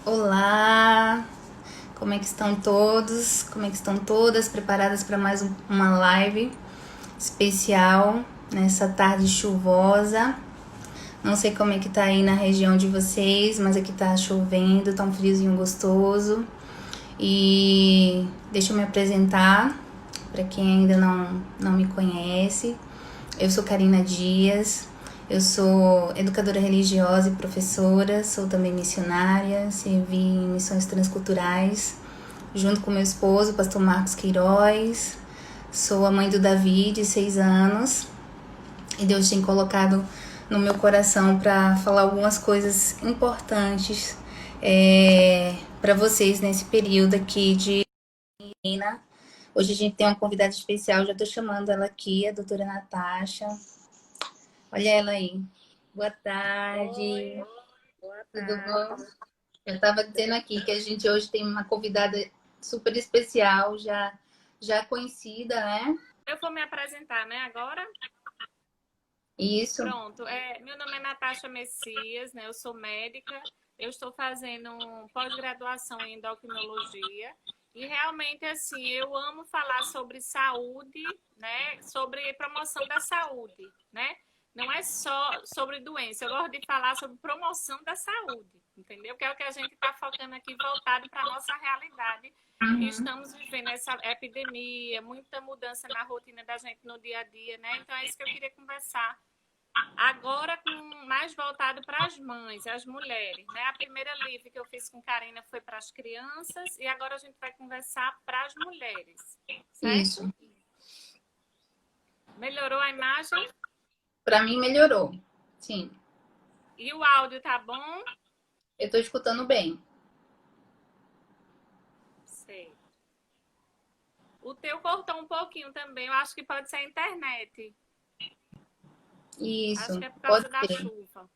Olá, como é que estão todos? Como é que estão todas preparadas para mais uma live especial nessa tarde chuvosa? Não sei como é que tá aí na região de vocês, mas aqui tá chovendo, tá um friozinho gostoso. E deixa eu me apresentar para quem ainda não me conhece. Eu sou Karina Dias, eu sou educadora religiosa e professora, sou também missionária, servi em missões transculturais, junto com meu esposo, pastor Marcos Queiroz. Sou a mãe do Davi, de 6 anos, e Deus tem colocado no meu coração para falar algumas coisas importantes para vocês nesse período aqui de Karina. Hoje a gente tem uma convidada especial, já estou chamando ela aqui, a doutora Natasha. Olha ela aí. Boa tarde. Oi, boa Tudo bom? tarde. Eu estava dizendo aqui que a gente hoje tem uma convidada super especial, já conhecida, né? Eu vou me apresentar, né, agora? Isso. Pronto. Meu nome é Natasha Messias, né? Eu sou médica. Eu estou fazendo pós-graduação em endocrinologia. E realmente, assim, eu amo falar sobre saúde, né? Sobre promoção da saúde, né? Não é só sobre doença. Eu gosto de falar sobre promoção da saúde, entendeu? Que é o que a gente está focando aqui, voltado para a nossa realidade que Uhum. estamos vivendo essa epidemia, muita mudança na rotina da gente no dia a dia, né? Então é isso que eu queria conversar agora com mais voltado para as mães, as mulheres, né? A primeira live que eu fiz com Karina foi para as crianças e agora a gente vai conversar para as mulheres, certo? Isso. Melhorou a imagem Para mim melhorou. Sim. e o áudio tá bom? Eu estou escutando bem. Sei. O teu cortou um pouquinho também, eu acho que pode ser a internet. Acho Isso. que é por Pode causa da ser. chuva.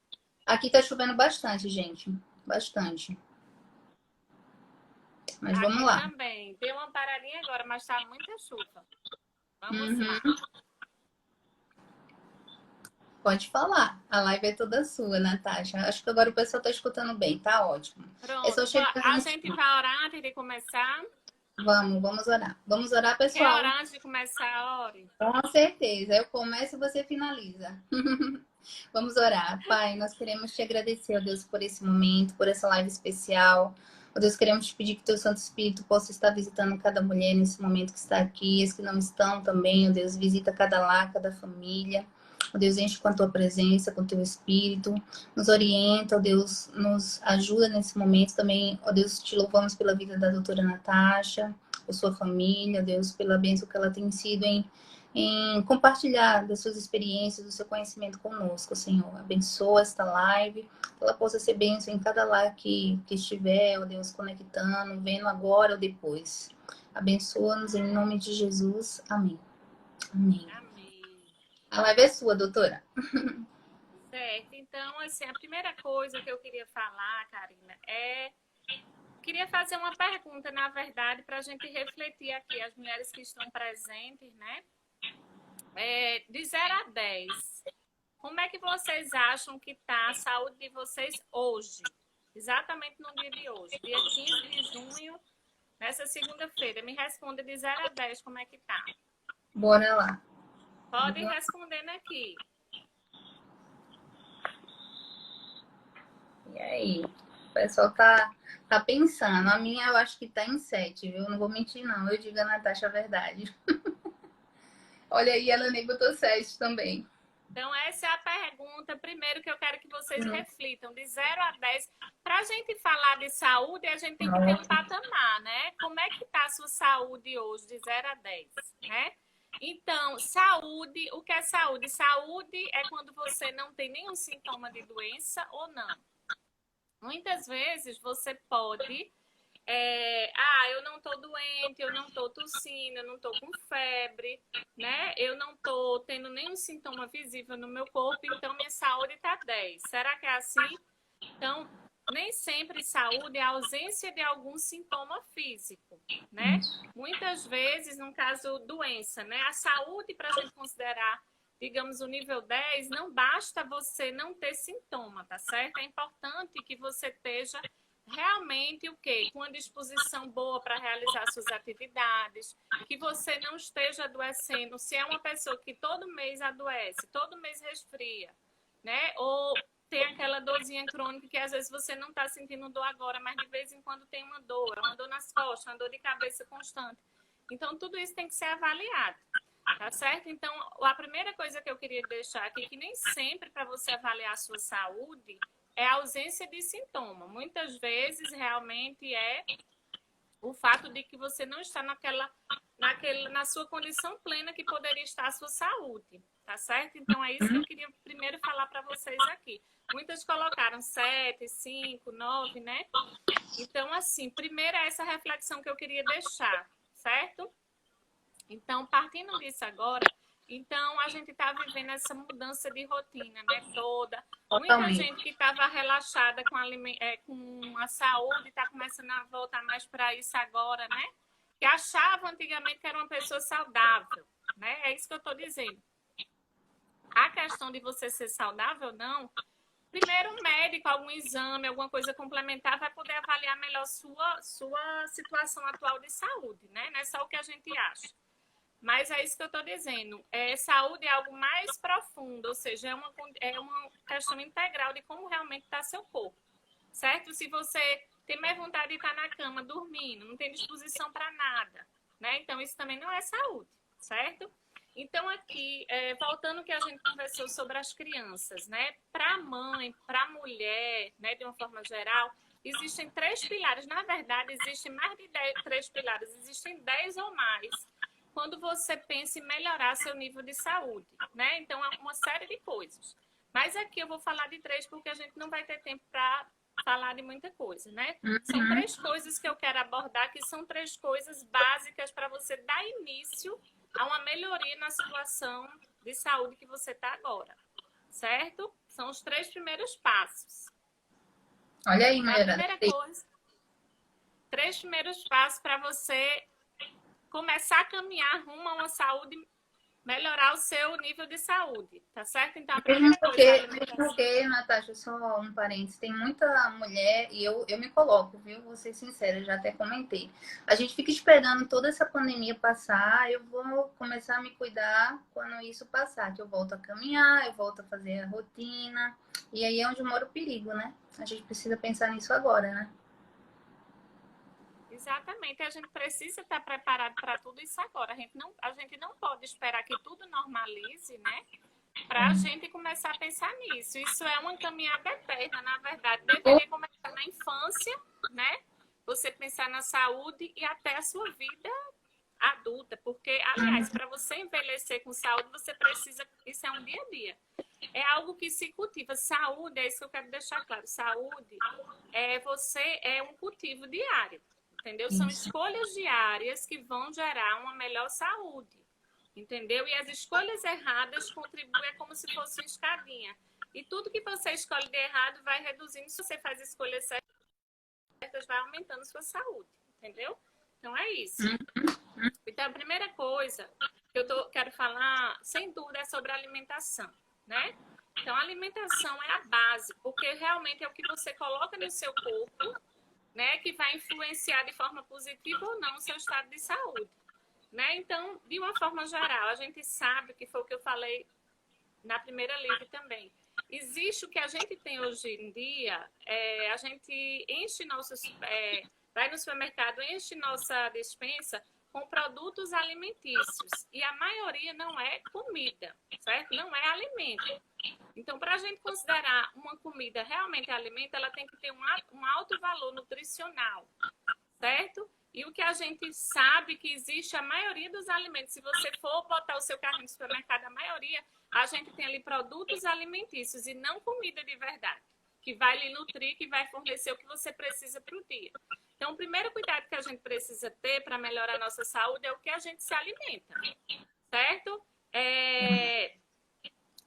Aqui tá chovendo bastante, gente. Bastante. Mas vamos Aqui lá. também. Deu uma paradinha agora, mas tá muita chuva. Vamos lá. Uhum. Pode falar. A live é toda sua, Natasha. Acho que agora o pessoal tá escutando bem. Tá ótimo. É só Pronto. chegar A no gente vai orar antes de começar. Vamos orar. Vamos orar, Quer pessoal. orar antes de começar? Ore. Com certeza. Eu começo e você finaliza. Vamos orar. Pai, nós queremos te agradecer, ó Deus, por esse momento, por essa live especial. Ó Deus, queremos te pedir que teu Santo Espírito possa estar visitando cada mulher nesse momento que está aqui, as que não estão também, ó Deus, visita cada lar, cada família. Ó Deus, enche com a tua presença, com o teu Espírito, nos orienta, ó Deus, nos ajuda nesse momento também. Ó Deus, te louvamos pela vida da doutora Natasha, por sua família, ó Deus, pela bênção que ela tem sido em compartilhar das suas experiências, do seu conhecimento conosco, Senhor. Abençoa esta live, que ela possa ser bênção em cada lar que estiver, ó Deus, conectando, vendo agora ou depois. Abençoa-nos em nome de Jesus. Amém. Amém. Amém. A live é sua, doutora. Certo. Então, assim, a primeira coisa que eu queria falar, Karina, queria fazer uma pergunta, na verdade, para a gente refletir aqui, as mulheres que estão presentes, né? De 0 a 10, como é que vocês acham que está a saúde de vocês hoje? Exatamente no dia de hoje, dia 15 de junho, nessa segunda-feira. Me responda de 0 a 10, como é que tá? Bora lá. Pode ir respondendo aqui. E aí? O pessoal tá pensando. A minha eu acho que tá em 7, viu? Não vou mentir, não. Eu digo a Natasha a verdade. Olha aí, ela nem botou 7 também. Então, essa é a pergunta, primeiro, que eu quero que vocês reflitam, de 0 a 10. Para a gente falar de saúde, a gente tem que ter um patamar, né? Como é que está a sua saúde hoje, de 0 a 10, né? Então, saúde, o que é saúde? Saúde é quando você não tem nenhum sintoma de doença ou não. Muitas vezes você pode eu não tô doente, eu não tô tossindo, eu não tô com febre, né? Eu não tô tendo nenhum sintoma visível no meu corpo, então minha saúde tá 10. Será que é assim? Então, nem sempre saúde é a ausência de algum sintoma físico, né? Muitas vezes, no caso, doença, né? A saúde, para a gente considerar, digamos, o nível 10, não basta você não ter sintoma, tá certo? É importante que você esteja realmente o quê? Com a disposição boa para realizar suas atividades, que você não esteja adoecendo. Se é uma pessoa que todo mês adoece, todo mês resfria, né? Ou tem aquela dorzinha crônica que às vezes você não está sentindo dor agora, mas de vez em quando tem uma dor nas costas, uma dor de cabeça constante. Então, tudo isso tem que ser avaliado, tá certo? Então, a primeira coisa que eu queria deixar aqui, que nem sempre para você avaliar a sua saúde, é a ausência de sintoma. Muitas vezes, realmente, é o fato de que você não está na sua condição plena que poderia estar a sua saúde, tá certo? Então, é isso que eu queria primeiro falar para vocês aqui. Muitas colocaram 7, 5, 9, né? Então, assim, primeiro é essa reflexão que eu queria deixar, certo? Então, partindo disso agora, então a gente está vivendo essa mudança de rotina, né? Toda. Muita gente que estava relaxada com a saúde está começando a voltar mais para isso agora, né? Que achava antigamente que era uma pessoa saudável, né? É isso que eu estou dizendo. A questão de você ser saudável ou não, primeiro um médico, algum exame, alguma coisa complementar vai poder avaliar melhor sua situação atual de saúde, né? Não é só o que a gente acha. Mas é isso que eu estou dizendo. Saúde é algo mais profundo, ou seja, é uma questão integral de como realmente está seu corpo, certo? Se você tem mais vontade de estar na cama, dormindo, não tem disposição para nada, né? Então, isso também não é saúde, certo? Então, aqui, voltando ao que a gente conversou sobre as crianças, né? Para a mãe, para a mulher, né, de uma forma geral, existem 3 pilares. Na verdade, existem mais de 3 pilares, existem 10 ou mais quando você pensa em melhorar seu nível de saúde, né? Então, é uma série de coisas. Mas aqui eu vou falar de 3 porque a gente não vai ter tempo para falar de muita coisa, né? São 3 coisas que eu quero abordar, que são 3 coisas básicas para você dar início a uma melhoria na situação de saúde que você está agora, certo? São os 3 primeiros passos. Olha aí, então, a primeira coisa, 3 primeiros passos para você começar a caminhar rumo a uma saúde, melhorar o seu nível de saúde, tá certo? Então, a primeira coisa... Mesmo porque, Natasha, só um parênteses, tem muita mulher, e eu me coloco, viu? Vou ser sincera, já até comentei. A gente fica esperando toda essa pandemia passar, eu vou começar a me cuidar quando isso passar, que eu volto a caminhar, eu volto a fazer a rotina, e aí é onde mora o perigo, né? A gente precisa pensar nisso agora, né? Exatamente, a gente precisa estar preparado para tudo isso agora. A gente não pode esperar que tudo normalize, né? Para a gente começar a pensar nisso. Isso é uma caminhada eterna, na verdade. Deveria começar na infância, né? Você pensar na saúde e até a sua vida adulta. Porque, aliás, para você envelhecer com saúde, você precisa... Isso é um dia a dia. É algo que se cultiva. Saúde, é isso que eu quero deixar claro. Saúde é um cultivo diário. Entendeu? São escolhas diárias que vão gerar uma melhor saúde, entendeu? E as escolhas erradas contribuem como se fosse uma escadinha. E tudo que você escolhe de errado vai reduzindo. Se você faz escolhas certas, vai aumentando sua saúde, entendeu? Então, é isso. Então, a primeira coisa que eu quero falar, sem dúvida, é sobre a alimentação, né? Então, a alimentação é a base, porque realmente é o que você coloca no seu corpo, né, que vai influenciar de forma positiva ou não o seu estado de saúde, né? Então, de uma forma geral, a gente sabe, que foi o que eu falei na primeira live também, existe o que a gente tem hoje em dia, a gente enche vai no supermercado, enche nossa despensa com produtos alimentícios, e a maioria não é comida, certo? Não é alimento. Então, para a gente considerar uma comida realmente alimento, ela tem que ter um alto valor nutricional, certo? E o que a gente sabe que existe, a maioria dos alimentos, se você for botar o seu carrinho no supermercado, a maioria, a gente tem ali produtos alimentícios e não comida de verdade, que vai lhe nutrir, que vai fornecer o que você precisa para o dia. Então, o primeiro cuidado que a gente precisa ter para melhorar a nossa saúde é o que a gente se alimenta, certo?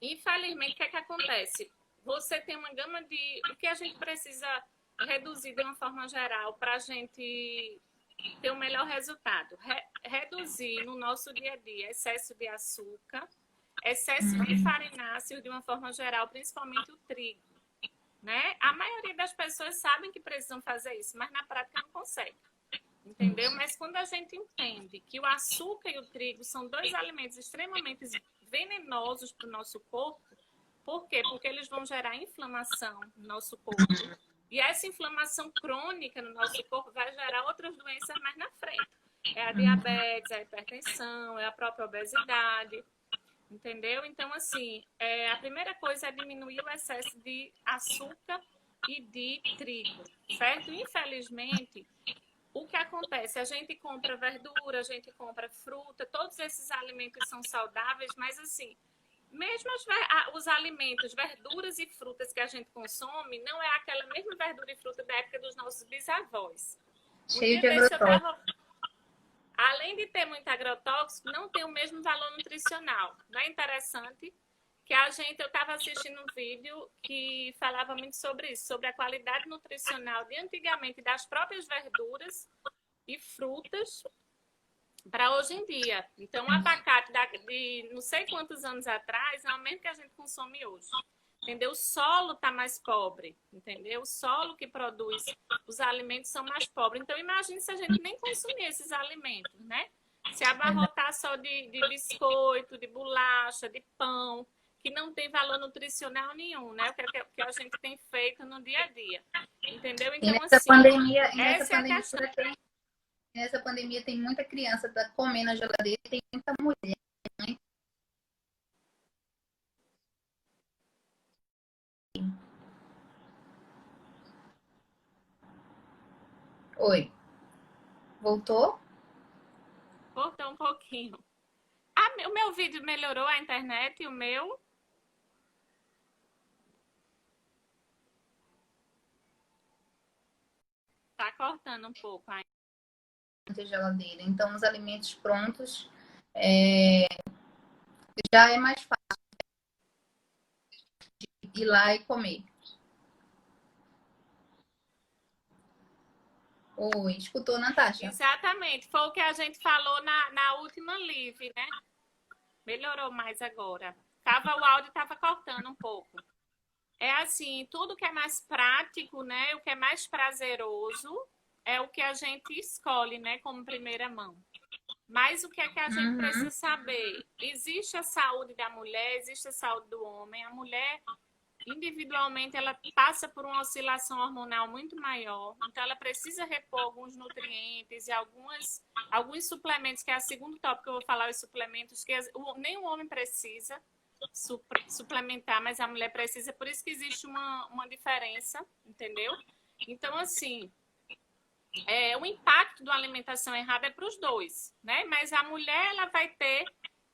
Infelizmente, o que é que acontece? Você tem uma gama de... O que a gente precisa reduzir de uma forma geral para a gente ter um melhor resultado? Reduzir no nosso dia a dia excesso de açúcar, excesso de farináceos de uma forma geral, principalmente o trigo, né? A maioria das pessoas sabem que precisam fazer isso, mas na prática não consegue. Entendeu? Mas quando a gente entende que o açúcar e o trigo são dois alimentos extremamente venenosos para o nosso corpo, por quê? Porque eles vão gerar inflamação no nosso corpo. E essa inflamação crônica no nosso corpo vai gerar outras doenças mais na frente. É a diabetes, a hipertensão, é a própria obesidade. Entendeu? Então, assim, a primeira coisa é diminuir o excesso de açúcar e de trigo, certo? Infelizmente, o que acontece? A gente compra verdura, a gente compra fruta, todos esses alimentos são saudáveis, mas assim, mesmo os alimentos, verduras e frutas que a gente consome, não é aquela mesma verdura e fruta da época dos nossos bisavós. Cheio de agrotóxicos. Além de ter muito agrotóxico, não tem o mesmo valor nutricional. Não é interessante que eu estava assistindo um vídeo que falava muito sobre isso, sobre a qualidade nutricional de antigamente das próprias verduras e frutas para hoje em dia. Então, o abacate de não sei quantos anos atrás é o mesmo que a gente consome hoje. Entendeu? O solo está mais pobre, entendeu? O solo que produz os alimentos são mais pobres. Então, imagine se a gente nem consumir esses alimentos, né? Se abarrotar só de biscoito, de bolacha, de pão, que não tem valor nutricional nenhum, né? O que a gente tem feito no dia a dia. Entendeu? Então, nessa assim, nessa pandemia tem muita criança tá comendo na geladeira, tem muita mulher. Oi. Voltou? Voltou um pouquinho. O meu vídeo melhorou a internet, o meu? Tá cortando um pouco ainda. Geladeira. Então, os alimentos prontos já é mais fácil de ir lá e comer. Oi, escutou, Natasha? Exatamente, foi o que a gente falou na última live, né? Melhorou mais agora. O áudio estava cortando um pouco. É assim, tudo que é mais prático, né? O que é mais prazeroso é o que a gente escolhe, né? Como primeira mão. Mas o que é que a gente precisa saber? Existe a saúde da mulher, existe a saúde do homem. A mulher, individualmente, ela passa por uma oscilação hormonal muito maior. Então, ela precisa repor alguns nutrientes e alguns suplementos, que é o segundo tópico que eu vou falar, os suplementos que nem o homem precisa suplementar, mas a mulher precisa. Por isso que existe uma diferença, entendeu? Então, assim, o impacto da alimentação errada é para os dois, né? Mas a mulher, ela vai ter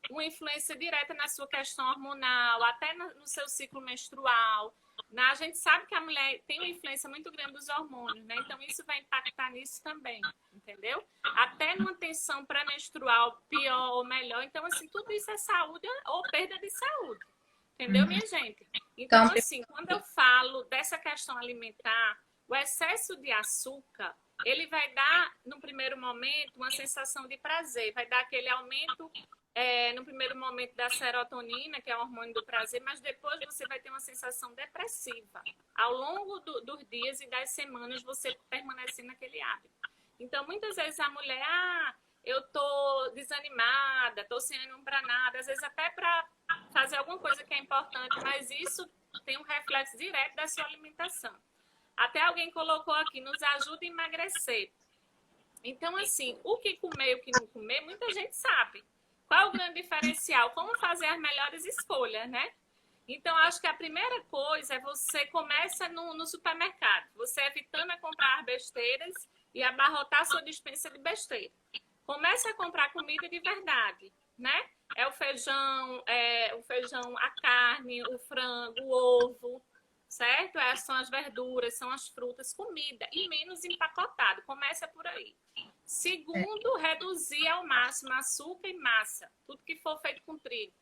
uma influência direta na sua questão hormonal, até no seu ciclo menstrual. A gente sabe que a mulher tem uma influência muito grande dos hormônios, né? Então, isso vai impactar nisso também, entendeu? Até numa tensão pré-menstrual pior ou melhor. Então, assim, tudo isso é saúde ou perda de saúde. Entendeu, minha gente? Então, assim, quando eu falo dessa questão alimentar, o excesso de açúcar, ele vai dar, no primeiro momento, uma sensação de prazer. Vai dar aquele aumento no primeiro momento da serotonina, que é o hormônio do prazer, mas depois você vai ter uma sensação depressiva. Ao longo dos dias e das semanas, você permanecer naquele hábito. Então, muitas vezes a mulher, eu tô desanimada, tô sem ânimo para nada, às vezes até para fazer alguma coisa que é importante, mas isso tem um reflexo direto da sua alimentação. Até alguém colocou aqui, nos ajuda a emagrecer. Então, assim, o que comer e o que não comer, muita gente sabe. Qual é o grande diferencial? Como fazer as melhores escolhas, né? Então, acho que a primeira coisa é você começa no supermercado. Você evitando a comprar besteiras e abarrotar sua despensa de besteira. Comece a comprar comida de verdade, né? É o feijão, a carne, o frango, o ovo, certo? São as verduras, são as frutas, comida e menos empacotado. Começa por aí. Segundo, reduzir ao máximo açúcar e massa. Tudo que for feito com trigo.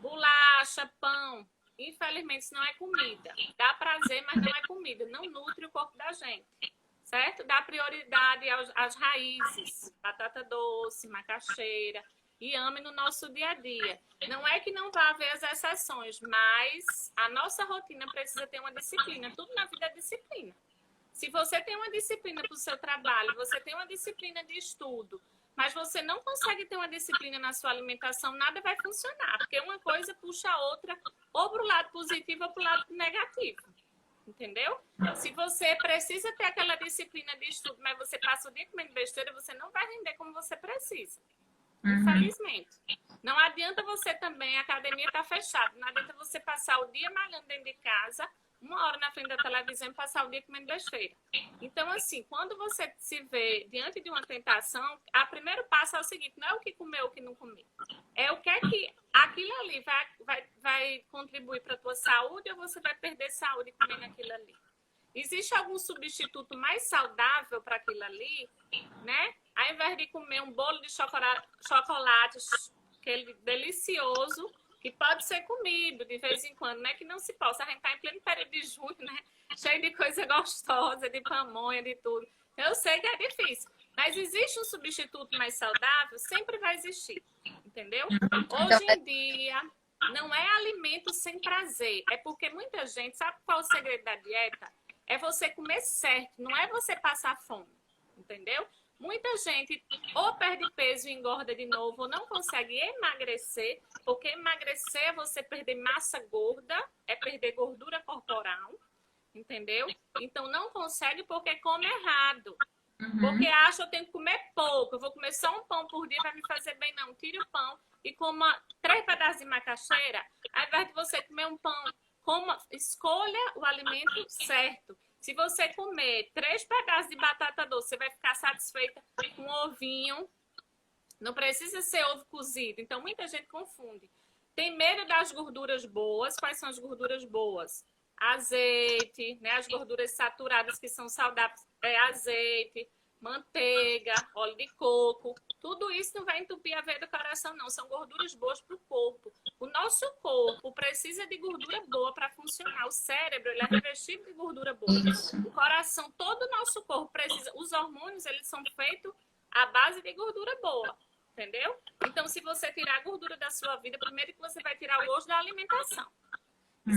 Bolacha, pão. Infelizmente, isso não é comida. Dá prazer, mas não é comida. Não nutre o corpo da gente. Certo? Dá prioridade às raízes. Batata doce, macaxeira. e ame no nosso dia a dia. Não é que não vá haver as exceções, mas a nossa rotina precisa ter uma disciplina. Tudo na vida é disciplina. Se você tem uma disciplina para o seu trabalho, você tem uma disciplina de estudo, mas você não consegue ter uma disciplina na sua alimentação, nada vai funcionar, porque uma coisa puxa a outra, ou para o lado positivo ou para o lado negativo. Entendeu? Se você precisa ter aquela disciplina de estudo, mas você passa o dia comendo besteira, você não vai render como você precisa. Infelizmente. Não adianta você também, a academia está fechada, não adianta você passar o dia malhando dentro de casa, 1 hora na frente da televisão e passar o dia comendo besteira. Então, assim, quando você se vê diante de uma tentação, o primeiro passo é o seguinte, não é o que comer ou o que não comer. É o que é que aquilo ali vai contribuir para a tua saúde ou você vai perder saúde comendo aquilo ali. Existe algum substituto mais saudável para aquilo ali, né? Ao invés de comer um bolo de chocolate, aquele delicioso, que pode ser comido de vez em quando, né? Que não se possa. A gente está em pleno período de junho, né? Cheio de coisa gostosa, de pamonha, de tudo. Eu sei que é difícil, mas existe um substituto mais saudável? Sempre vai existir, entendeu? Hoje em dia, não é alimento sem prazer. É porque muita gente, sabe qual é o segredo da dieta? É você comer certo, não é você passar fome, entendeu? Muita gente ou perde peso e engorda de novo, ou não consegue emagrecer, porque emagrecer é você perder massa gorda, é perder gordura corporal, entendeu? Então não consegue porque come errado. Porque acha que eu tenho que comer pouco, eu vou comer só um pão por dia, vai me fazer bem. Não, tire o pão e coma 3 pedaços de macaxeira, ao invés de você comer um pão, escolha o alimento certo. Se você comer 3 pedaços de batata doce, você vai ficar satisfeita com um ovinho. Não precisa ser ovo cozido. Então, muita gente confunde. Tem medo das gorduras boas. Quais são as gorduras boas? Azeite, né? As gorduras saturadas que são saudáveis. Azeite, manteiga, óleo de coco. Tudo isso não vai entupir a veia do coração, não. São gorduras boas para o corpo. O nosso corpo precisa de gordura boa para funcionar. O cérebro, ele é revestido de gordura boa. O coração, todo o nosso corpo precisa. Os hormônios, eles são feitos à base de gordura boa. Entendeu? Então, se você tirar a gordura da sua vida, primeiro que você vai tirar o gosto da alimentação.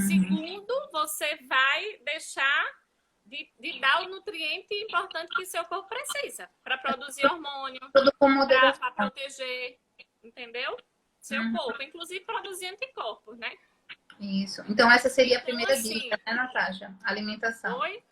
Segundo, você vai deixar de dar o nutriente importante que seu corpo precisa para produzir hormônio, para proteger, entendeu? Seu corpo, inclusive produzir anticorpos, né? Isso. Então, essa seria a primeira dica, né, Natasha? Alimentação. Oi?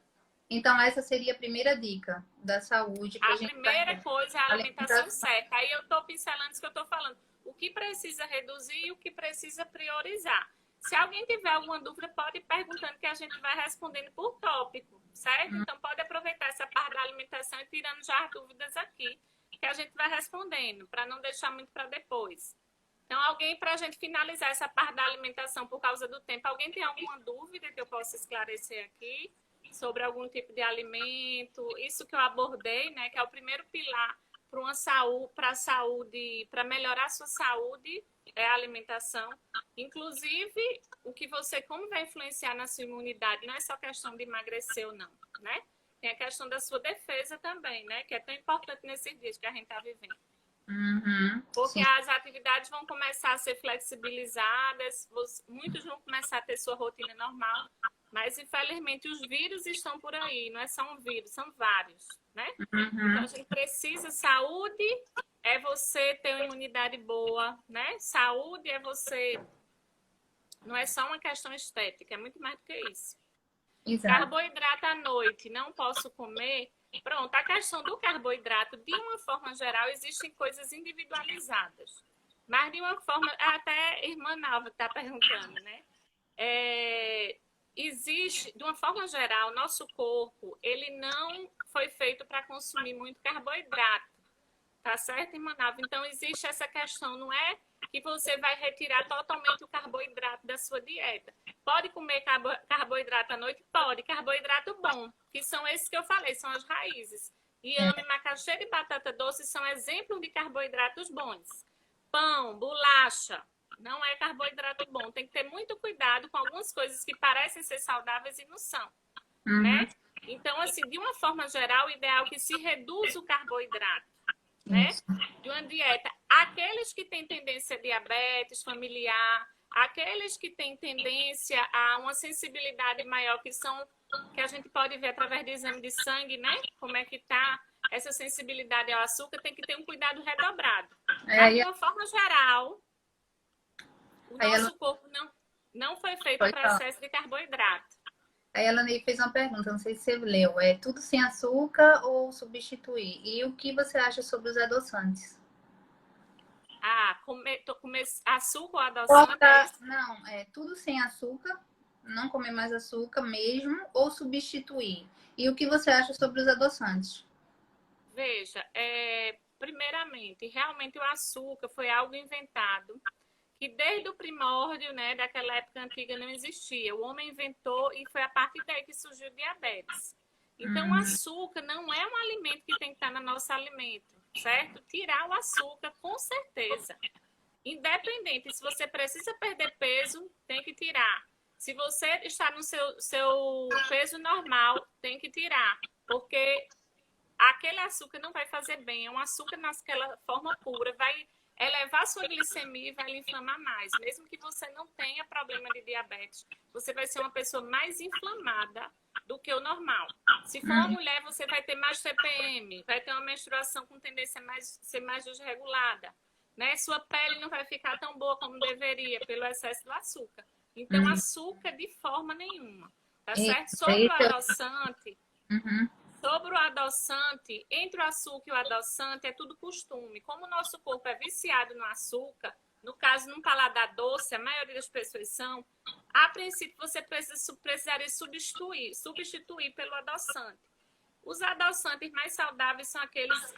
Então, essa seria a primeira dica da saúde. A primeira coisa é a alimentação certa. Aí eu estou pincelando isso que eu estou falando. O que precisa reduzir e o que precisa priorizar. Se alguém tiver alguma dúvida, pode ir perguntando que a gente vai respondendo por tópico, certo? Então, pode aproveitar essa parte da alimentação e tirando já as dúvidas aqui, que a gente vai respondendo, para não deixar muito para depois. Então, alguém, para a gente finalizar essa parte da alimentação por causa do tempo, alguém tem alguma dúvida que eu possa esclarecer aqui sobre algum tipo de alimento? Isso que eu abordei, né, que é o primeiro pilar para a saúde, para melhorar a sua saúde, é a alimentação. Inclusive, o que você come vai influenciar na sua imunidade, não é só questão de emagrecer ou não, né? Tem a questão da sua defesa também, né? Que é tão importante nesses dias que a gente está vivendo. Porque sim, as atividades vão começar a ser flexibilizadas, muitos vão começar a ter sua rotina normal, mas infelizmente os vírus estão por aí, não é só um vírus, são vários, né? Então a gente precisa, saúde é você ter uma imunidade boa, né? Saúde é você, não é só uma questão estética, é muito mais do que isso. Exato. Carboidrato à noite, não posso comer. Pronto, a questão do carboidrato, de uma forma geral, existem coisas individualizadas. Mas de uma forma, até a irmã Nalva está perguntando, né? Existe, de uma forma geral, nosso corpo, ele não foi feito para consumir muito carboidrato. Tá certo, irmã Nalva? Então, existe essa questão, não é que você vai retirar totalmente o carboidrato da sua dieta. Pode comer carboidrato à noite? Pode. Carboidrato bom, que são esses que eu falei, são as raízes. Inhame, macaxeira e batata doce são exemplos de carboidratos bons. Pão, bolacha, não é carboidrato bom. Tem que ter muito cuidado com algumas coisas que parecem ser saudáveis e não são, né? Então, assim, de uma forma geral, o ideal é que se reduza o carboidrato, né? Isso. De uma dieta. Aqueles que têm tendência a diabetes familiar, aqueles que têm tendência a uma sensibilidade maior, que a gente pode ver através do exame de sangue, né? Como é que tá essa sensibilidade ao açúcar, tem que ter um cuidado redobrado. Mas, de Aí, uma forma geral, o aí ela nosso corpo não foi feito pode para falar. excesso de carboidrato. Aí ela Ney fez uma pergunta, não sei se você leu. É tudo sem açúcar ou substituir? E o que você acha sobre os adoçantes? Comer açúcar ou adoçante, é Corta, isso? não, é tudo sem açúcar, não comer mais açúcar mesmo, ou substituir. E o que você acha sobre os adoçantes? Veja, primeiramente, realmente o açúcar foi algo inventado que desde o primórdio, né, daquela época antiga não existia. O homem inventou e foi a partir daí que surgiu o diabetes. Então, o açúcar não é um alimento que tem que estar no nosso alimento, certo? Tirar o açúcar, com certeza. Independente, se você precisa perder peso, tem que tirar. Se você está no seu peso normal, tem que tirar. Porque aquele açúcar não vai fazer bem. É um açúcar naquela forma pura, vai elevar sua glicemia e vai lhe inflamar mais. Mesmo que você não tenha problema de diabetes, você vai ser uma pessoa mais inflamada do que o normal. Se for uma mulher, você vai ter mais TPM, vai ter uma menstruação com tendência a ser mais desregulada. Né? Sua pele não vai ficar tão boa como deveria pelo excesso do açúcar. Então, açúcar de forma nenhuma. Tá certo? Sobre o adoçante, Uhum. sobre o adoçante, entre o açúcar e o adoçante é tudo costume. Como o nosso corpo é viciado no açúcar, no caso, num paladar doce, a maioria das pessoas são, a princípio você precisaria substituir pelo adoçante. Os adoçantes mais saudáveis são aqueles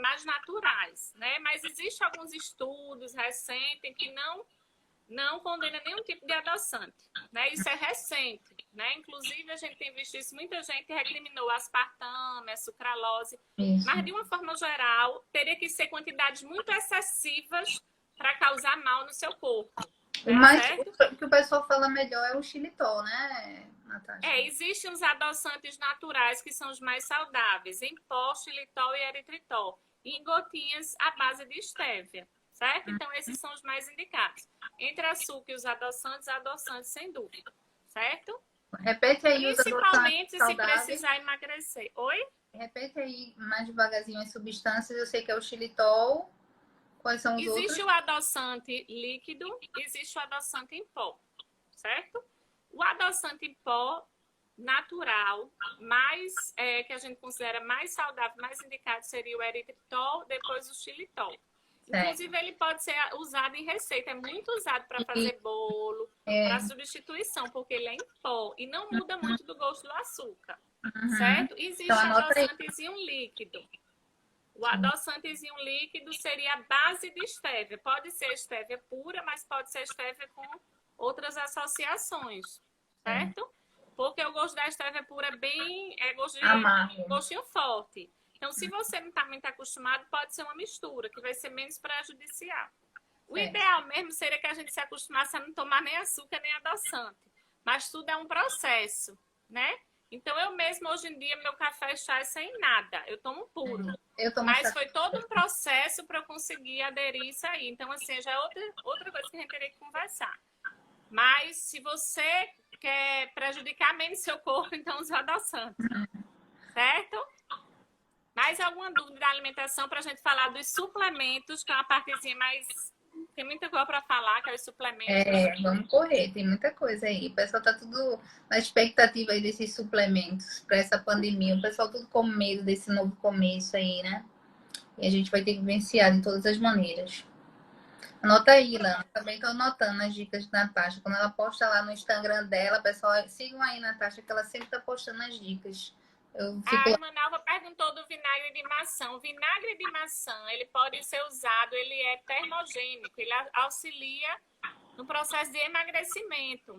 mais naturais, né? Mas existem alguns estudos recentes que não condena nenhum tipo de adoçante, né? Isso é recente, né? Inclusive, a gente tem visto isso, muita gente recriminou aspartame, a sucralose, Isso. mas de uma forma geral, teria que ser quantidades muito excessivas para causar mal no seu corpo. O que o pessoal fala melhor é o xilitol, né, Natasha? Existem os adoçantes naturais que são os mais saudáveis, em pó, xilitol e eritritol, e em gotinhas à base de estévia, certo? Então, esses são os mais indicados. Entre açúcar e os adoçantes sem dúvida, certo? Repete aí os adoçantes Principalmente se saudáveis. precisar emagrecer. Oi? Repete aí mais devagarzinho as substâncias. Eu sei que é o xilitol. Quais são os outros? Existe o adoçante líquido, existe o adoçante em pó, certo? O adoçante em pó natural, que a gente considera mais saudável, mais indicado, seria o eritritol, depois o xilitol. Inclusive, ele pode ser usado em receita, é muito usado para fazer bolo, para substituição, porque ele é em pó e não muda muito do gosto do açúcar, certo? Existe então, adoçantezinho líquido. O adoçantezinho líquido seria a base de estévia. Pode ser estévia pura, mas pode ser estévia com outras associações, certo? Porque o gosto da estévia pura é gostinho forte. Então, se você não está muito acostumado, pode ser uma mistura, que vai ser menos prejudicial. O ideal mesmo seria que a gente se acostumasse a não tomar nem açúcar, nem adoçante. Mas tudo é um processo, né? Então, eu mesma, hoje em dia, meu café e chá é sem nada. Eu tomo puro. Mas foi todo um processo para eu conseguir aderir isso aí. Então, assim, já é outra coisa que a gente teria que conversar. Mas, se você quer prejudicar menos seu corpo, então use o adoçante. Certo? Mais alguma dúvida da alimentação para a gente falar dos suplementos, que é uma partezinha mais... Tem muita coisa para falar, que é os suplementos. Vamos correr, tem muita coisa aí. O pessoal tá tudo na expectativa aí desses suplementos para essa pandemia. O pessoal tudo com medo desse novo começo aí, né? E a gente vai ter que vivenciar de todas as maneiras. Anota aí, Lana. Também tô anotando as dicas de Natasha. Quando ela posta lá no Instagram dela, pessoal, sigam aí, Natasha, que ela sempre tá postando as dicas. A Manalva perguntou do vinagre de maçã. O vinagre de maçã, ele pode ser usado, ele é termogênico, ele auxilia no processo de emagrecimento.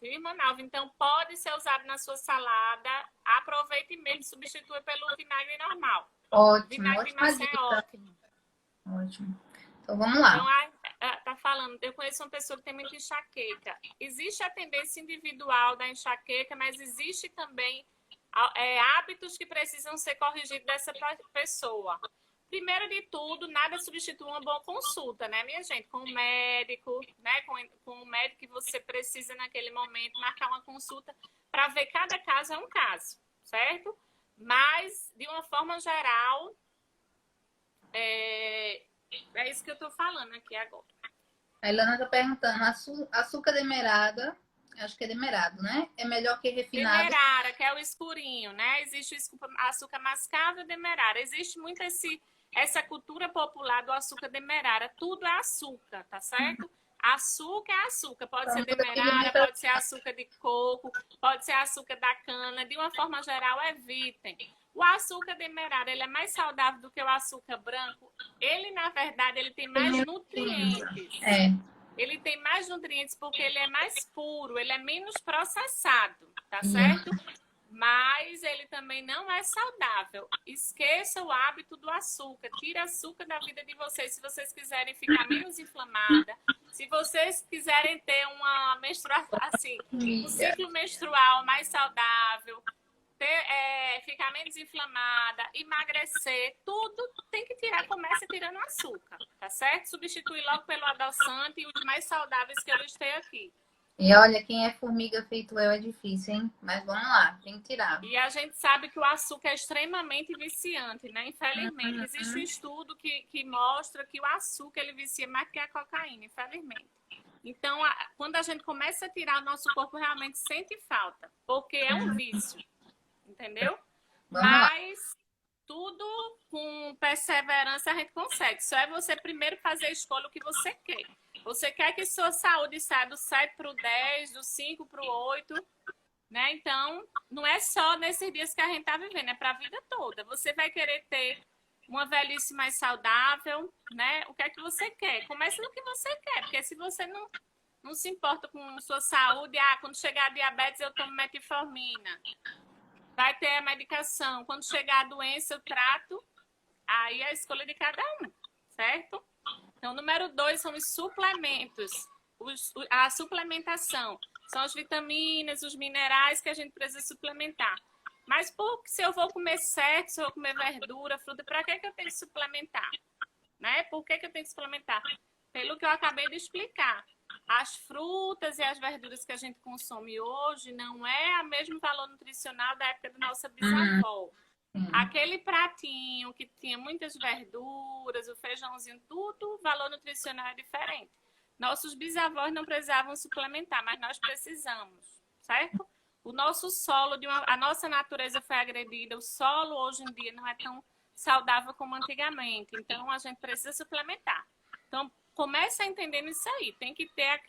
Viu, Manalva? Então, pode ser usado na sua salada. Aproveite mesmo, substitua pelo vinagre normal. Ótimo, vinagre de maçã é ótimo. Ótimo. Então, vamos lá. Então, tá falando, eu conheço uma pessoa que tem muita enxaqueca. Existe a tendência individual da enxaqueca, mas existe também hábitos que precisam ser corrigidos dessa pessoa. Primeiro de tudo, nada substitui uma boa consulta, né, minha gente? Com o médico, né? Com o médico que você precisa naquele momento, marcar uma consulta para ver cada caso é um caso, certo? Mas, de uma forma geral, é isso que eu estou falando aqui agora. A Ilana está perguntando, açúcar demerara, acho que é demerado, né? É melhor que refinado? Demerara, que é o escurinho, né? Existe o açúcar mascavo e demerara. Existe muito essa cultura popular do açúcar demerara. Tudo é açúcar, tá certo? Açúcar é açúcar. Pode ser demerara, pode ser açúcar de coco, pode ser açúcar da cana. De uma forma geral, evitem. O açúcar demerara, ele é mais saudável do que o açúcar branco. Ele, na verdade, ele tem mais nutrientes. Ele tem mais nutrientes porque ele é mais puro, ele é menos processado, tá certo? Mas ele também não é saudável. Esqueça o hábito do açúcar. Tira açúcar da vida de vocês se vocês quiserem ficar menos inflamada. Se vocês quiserem ter uma menstruação, assim, um ciclo menstrual mais saudável, ficar menos inflamada, emagrecer, tudo tem que tirar, começa tirando açúcar, tá certo? Substitui logo pelo adoçante e os mais saudáveis que eu listei aqui. E olha, quem é formiga feito eu é difícil, hein? Mas vamos lá, tem que tirar. E a gente sabe que o açúcar é extremamente viciante, né? Infelizmente, existe um estudo que mostra que o açúcar ele vicia mais que a cocaína, infelizmente. Então, quando a gente começa a tirar, o nosso corpo realmente sente falta, porque é um vício. Entendeu? Mas tudo com perseverança a gente consegue. Só é você primeiro fazer a escolha o que você quer. Você quer que sua saúde saia do 7 para o 10, do 5 para o 8, né? Então, não é só nesses dias que a gente está vivendo, é para a vida toda. Você vai querer ter uma velhice mais saudável, né? O que é que você quer? Comece no que você quer, porque se você não se importa com sua saúde, quando chegar a diabetes eu tomo metformina. Vai ter a medicação. Quando chegar a doença, eu trato. Aí é a escolha de cada um, certo? Então, número 2 são os suplementos. A suplementação. São as vitaminas, os minerais que a gente precisa suplementar. Mas se eu vou comer certo, se eu vou comer verdura, fruta, para que eu tenho que suplementar? Né? Por que eu tenho que suplementar? Pelo que eu acabei de explicar. As frutas e as verduras que a gente consome hoje não é o mesmo valor nutricional da época da nossa bisavó. Aquele pratinho que tinha muitas verduras, o feijãozinho, tudo, o valor nutricional é diferente. Nossos bisavós não precisavam suplementar, mas nós precisamos, certo? O nosso solo, a nossa natureza foi agredida, o solo hoje em dia não é tão saudável como antigamente, então a gente precisa suplementar. Então, comece a entender isso aí. Tem que ter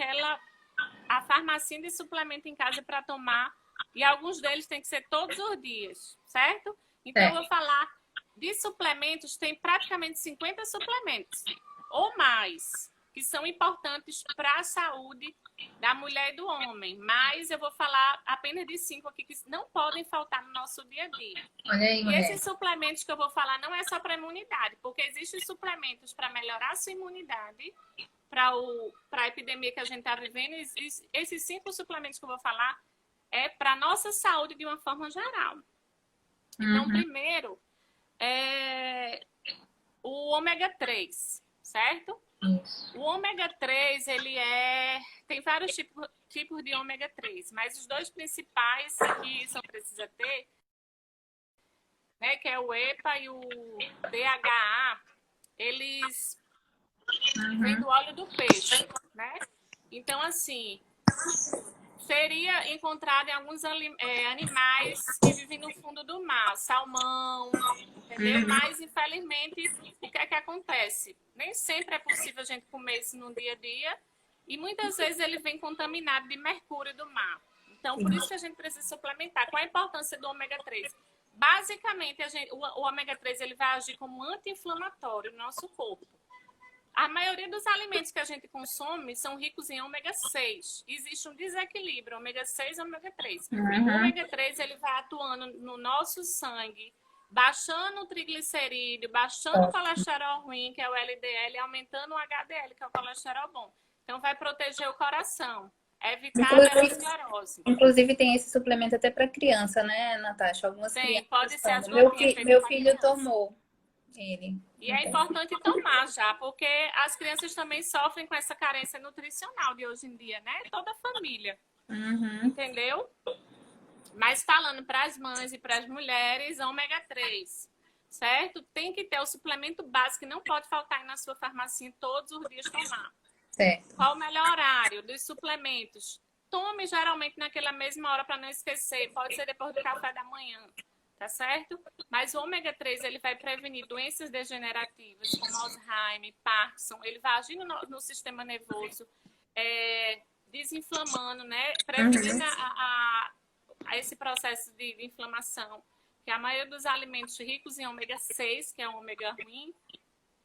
a farmacinha de suplemento em casa para tomar. E alguns deles tem que ser todos os dias, certo? Então, eu vou falar de suplementos. Tem praticamente 50 suplementos ou mais que são importantes para a saúde da mulher e do homem. Mas eu vou falar apenas de 5 aqui que não podem faltar no nosso dia a dia. Olha aí, e esses suplementos que eu vou falar não é só para imunidade, porque existem suplementos para melhorar a sua imunidade, para a epidemia que a gente está vivendo. Esses 5 suplementos que eu vou falar é para a nossa saúde de uma forma geral. Então, primeiro, o ômega 3, certo? O ômega 3, ele tem vários tipos de ômega 3, mas os 2 principais que são precisa ter, né, que é o EPA e o DHA, eles vêm do óleo do peixe, né? Então, assim, seria encontrado em alguns animais que vivem no fundo do mar, salmão, entendeu? Mas, infelizmente, o que é que acontece? Nem sempre é possível a gente comer isso no dia a dia e muitas vezes ele vem contaminado de mercúrio do mar. Então, por isso que a gente precisa suplementar. Qual a importância do ômega 3? Basicamente, o ômega 3 ele vai agir como anti-inflamatório no nosso corpo. A maioria dos alimentos que a gente consome são ricos em ômega 6. Existe um desequilíbrio, ômega 6 e ômega 3. O ômega 3 ele vai atuando no nosso sangue, baixando o triglicerídeo, baixando o colesterol ruim, que é o LDL, e aumentando o HDL, que é o colesterol bom. Então, vai proteger o coração, evitar a aterosclerose. Inclusive, tem esse suplemento até para criança, né, Natasha? Algumas crianças pode ser as meu filho tomou. Ele. E é importante tomar já, porque as crianças também sofrem com essa carência nutricional de hoje em dia, né? Toda a família, entendeu? Mas falando para as mães e para as mulheres, ômega 3, certo? Tem que ter o suplemento básico que não pode faltar aí na sua farmácia todos os dias tomar. Certo. Qual o melhor horário dos suplementos? Tome geralmente naquela mesma hora para não esquecer. Pode ser depois do café da manhã, tá certo? Mas o ômega 3 ele vai prevenir doenças degenerativas como Alzheimer, Parkinson. Ele vai agindo no sistema nervoso, desinflamando, né? Prevenindo a esse processo de inflamação. Que a maioria dos alimentos ricos em ômega 6, que é um ômega ruim,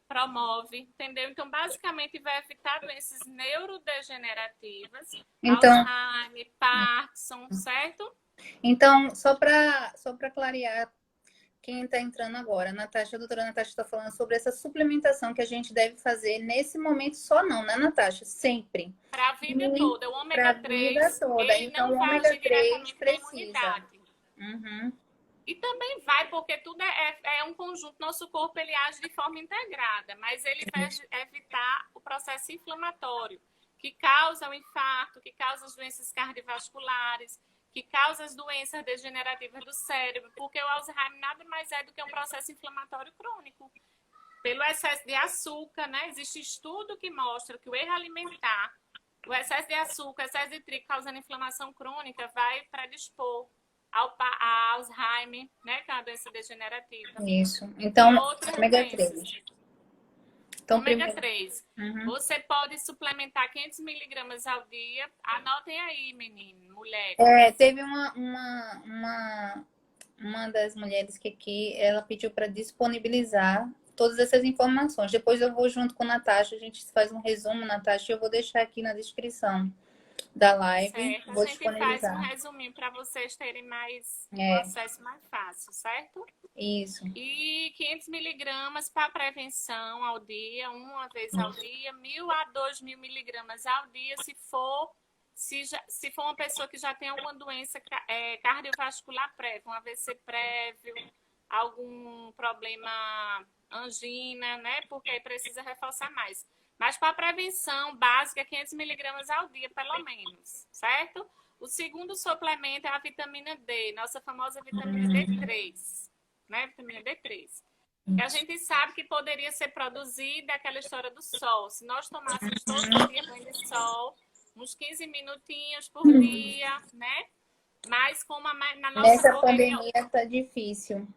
promove, entendeu? Então, basicamente, vai evitar doenças neurodegenerativas, Então, Alzheimer, Parkinson, certo? então só para clarear quem está entrando agora, a doutora Natasha está falando sobre essa suplementação que a gente deve fazer nesse momento só não, né, Natasha? Sempre. Para a vida toda. O Para ômega a vida 3, toda. ele Então, não o vai ômega agir 3 diretamente na precisa. imunidade. E também vai, porque tudo é um conjunto. Nosso corpo ele age de forma integrada, mas ele vai evitar o processo inflamatório, que causa o infarto, que causa as doenças cardiovasculares, que causa as doenças degenerativas do cérebro, porque o Alzheimer nada mais é do que um processo inflamatório crônico. Pelo excesso de açúcar, né? Existe estudo que mostra que o erro alimentar, o excesso de açúcar, o excesso de trigo causando inflamação crônica vai predispor ao Alzheimer, né? Que é uma doença degenerativa. Isso. Então, ômega doenças. 3. Então, ômega 3. Você pode suplementar 500 miligramas ao dia. Anotem aí, menino, mulher. Teve uma das mulheres que aqui, ela pediu para disponibilizar todas essas informações. Depois eu vou junto com a Natasha, a gente faz um resumo, Natasha, e eu vou deixar aqui na descrição da live. Certo, Vou a gente faz disponibilizar. um resuminho para vocês terem um acesso mais fácil, certo? Isso. E 500 miligramas para prevenção ao dia, uma vez ao dia, 1.000 a 2.000 miligramas ao dia, se for uma pessoa que já tem alguma doença cardiovascular prévia, um AVC prévio, algum problema angina, né? Porque aí precisa reforçar mais. Mas para prevenção básica, 500 miligramas ao dia, pelo menos, certo? O segundo suplemento é a vitamina D, nossa famosa vitamina D3, né? Vitamina D3. Que a gente sabe que poderia ser produzida aquela história do sol. Se nós tomássemos todos os dias banho de sol, uns 15 minutinhos por dia, né? Mas como na nossa Nessa pandemia tá difícil.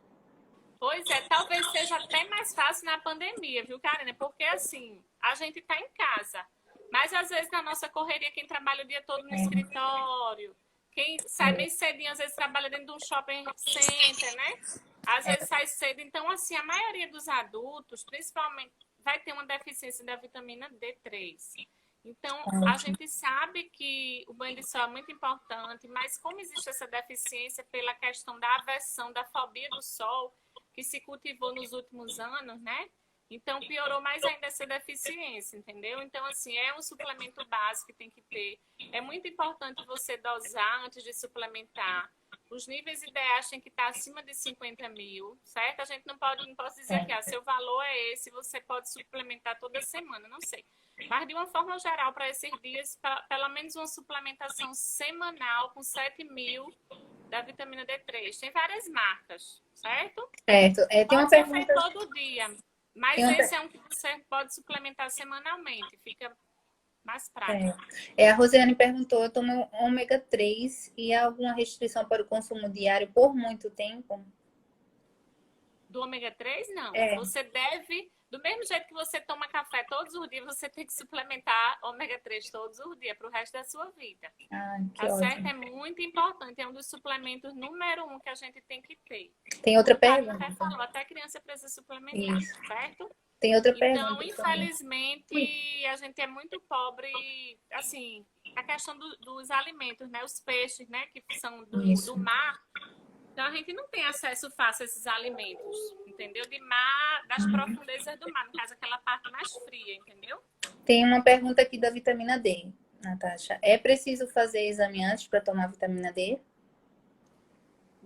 Pois é, talvez seja até mais fácil na pandemia, viu, Karina? Porque assim, a gente tá em casa. Mas às vezes na nossa correria, quem trabalha o dia todo no escritório, quem sai bem cedinho, às vezes trabalha dentro de um shopping center, né? Às vezes sai cedo. Então, assim, a maioria dos adultos, principalmente, vai ter uma deficiência da vitamina D3. Então, a gente sabe que o banho de sol é muito importante, mas como existe essa deficiência pela questão da aversão, da fobia do sol, que se cultivou nos últimos anos, né? Então, piorou mais ainda essa deficiência, entendeu? Então, assim, é um suplemento básico que tem que ter. É muito importante você dosar antes de suplementar. Os níveis ideais têm que estar acima de 50 mil, certo? A gente não pode dizer que seu valor é esse, você pode suplementar toda semana, não sei. Mas, de uma forma geral, para esses dias, pelo menos uma suplementação semanal com 7 mil da vitamina D3. Tem várias marcas, certo? Certo. Tem uma pergunta todo dia. Mas esse é um que você pode suplementar semanalmente. Fica mais prático. A Rosiane perguntou, eu tomo ômega 3 e há alguma restrição para o consumo diário por muito tempo? Do ômega 3, não. Você deve, do mesmo jeito que você toma café todos os dias, você tem que suplementar ômega 3 todos os dias para o resto da sua vida. Tá certo? É muito importante. É um dos suplementos número 1 que a gente tem que ter. Tem outra pergunta. Até falou, até criança precisa suplementar, certo? Tem outra pergunta. Então, infelizmente, a gente é muito pobre, assim, a questão dos alimentos, né? Os peixes, né? Que são do mar. Então, a gente não tem acesso fácil a esses alimentos, entendeu? De mar, das profundezas do mar, no caso, aquela parte mais fria, entendeu? Tem uma pergunta aqui da vitamina D, Natasha. É preciso fazer exame antes para tomar vitamina D?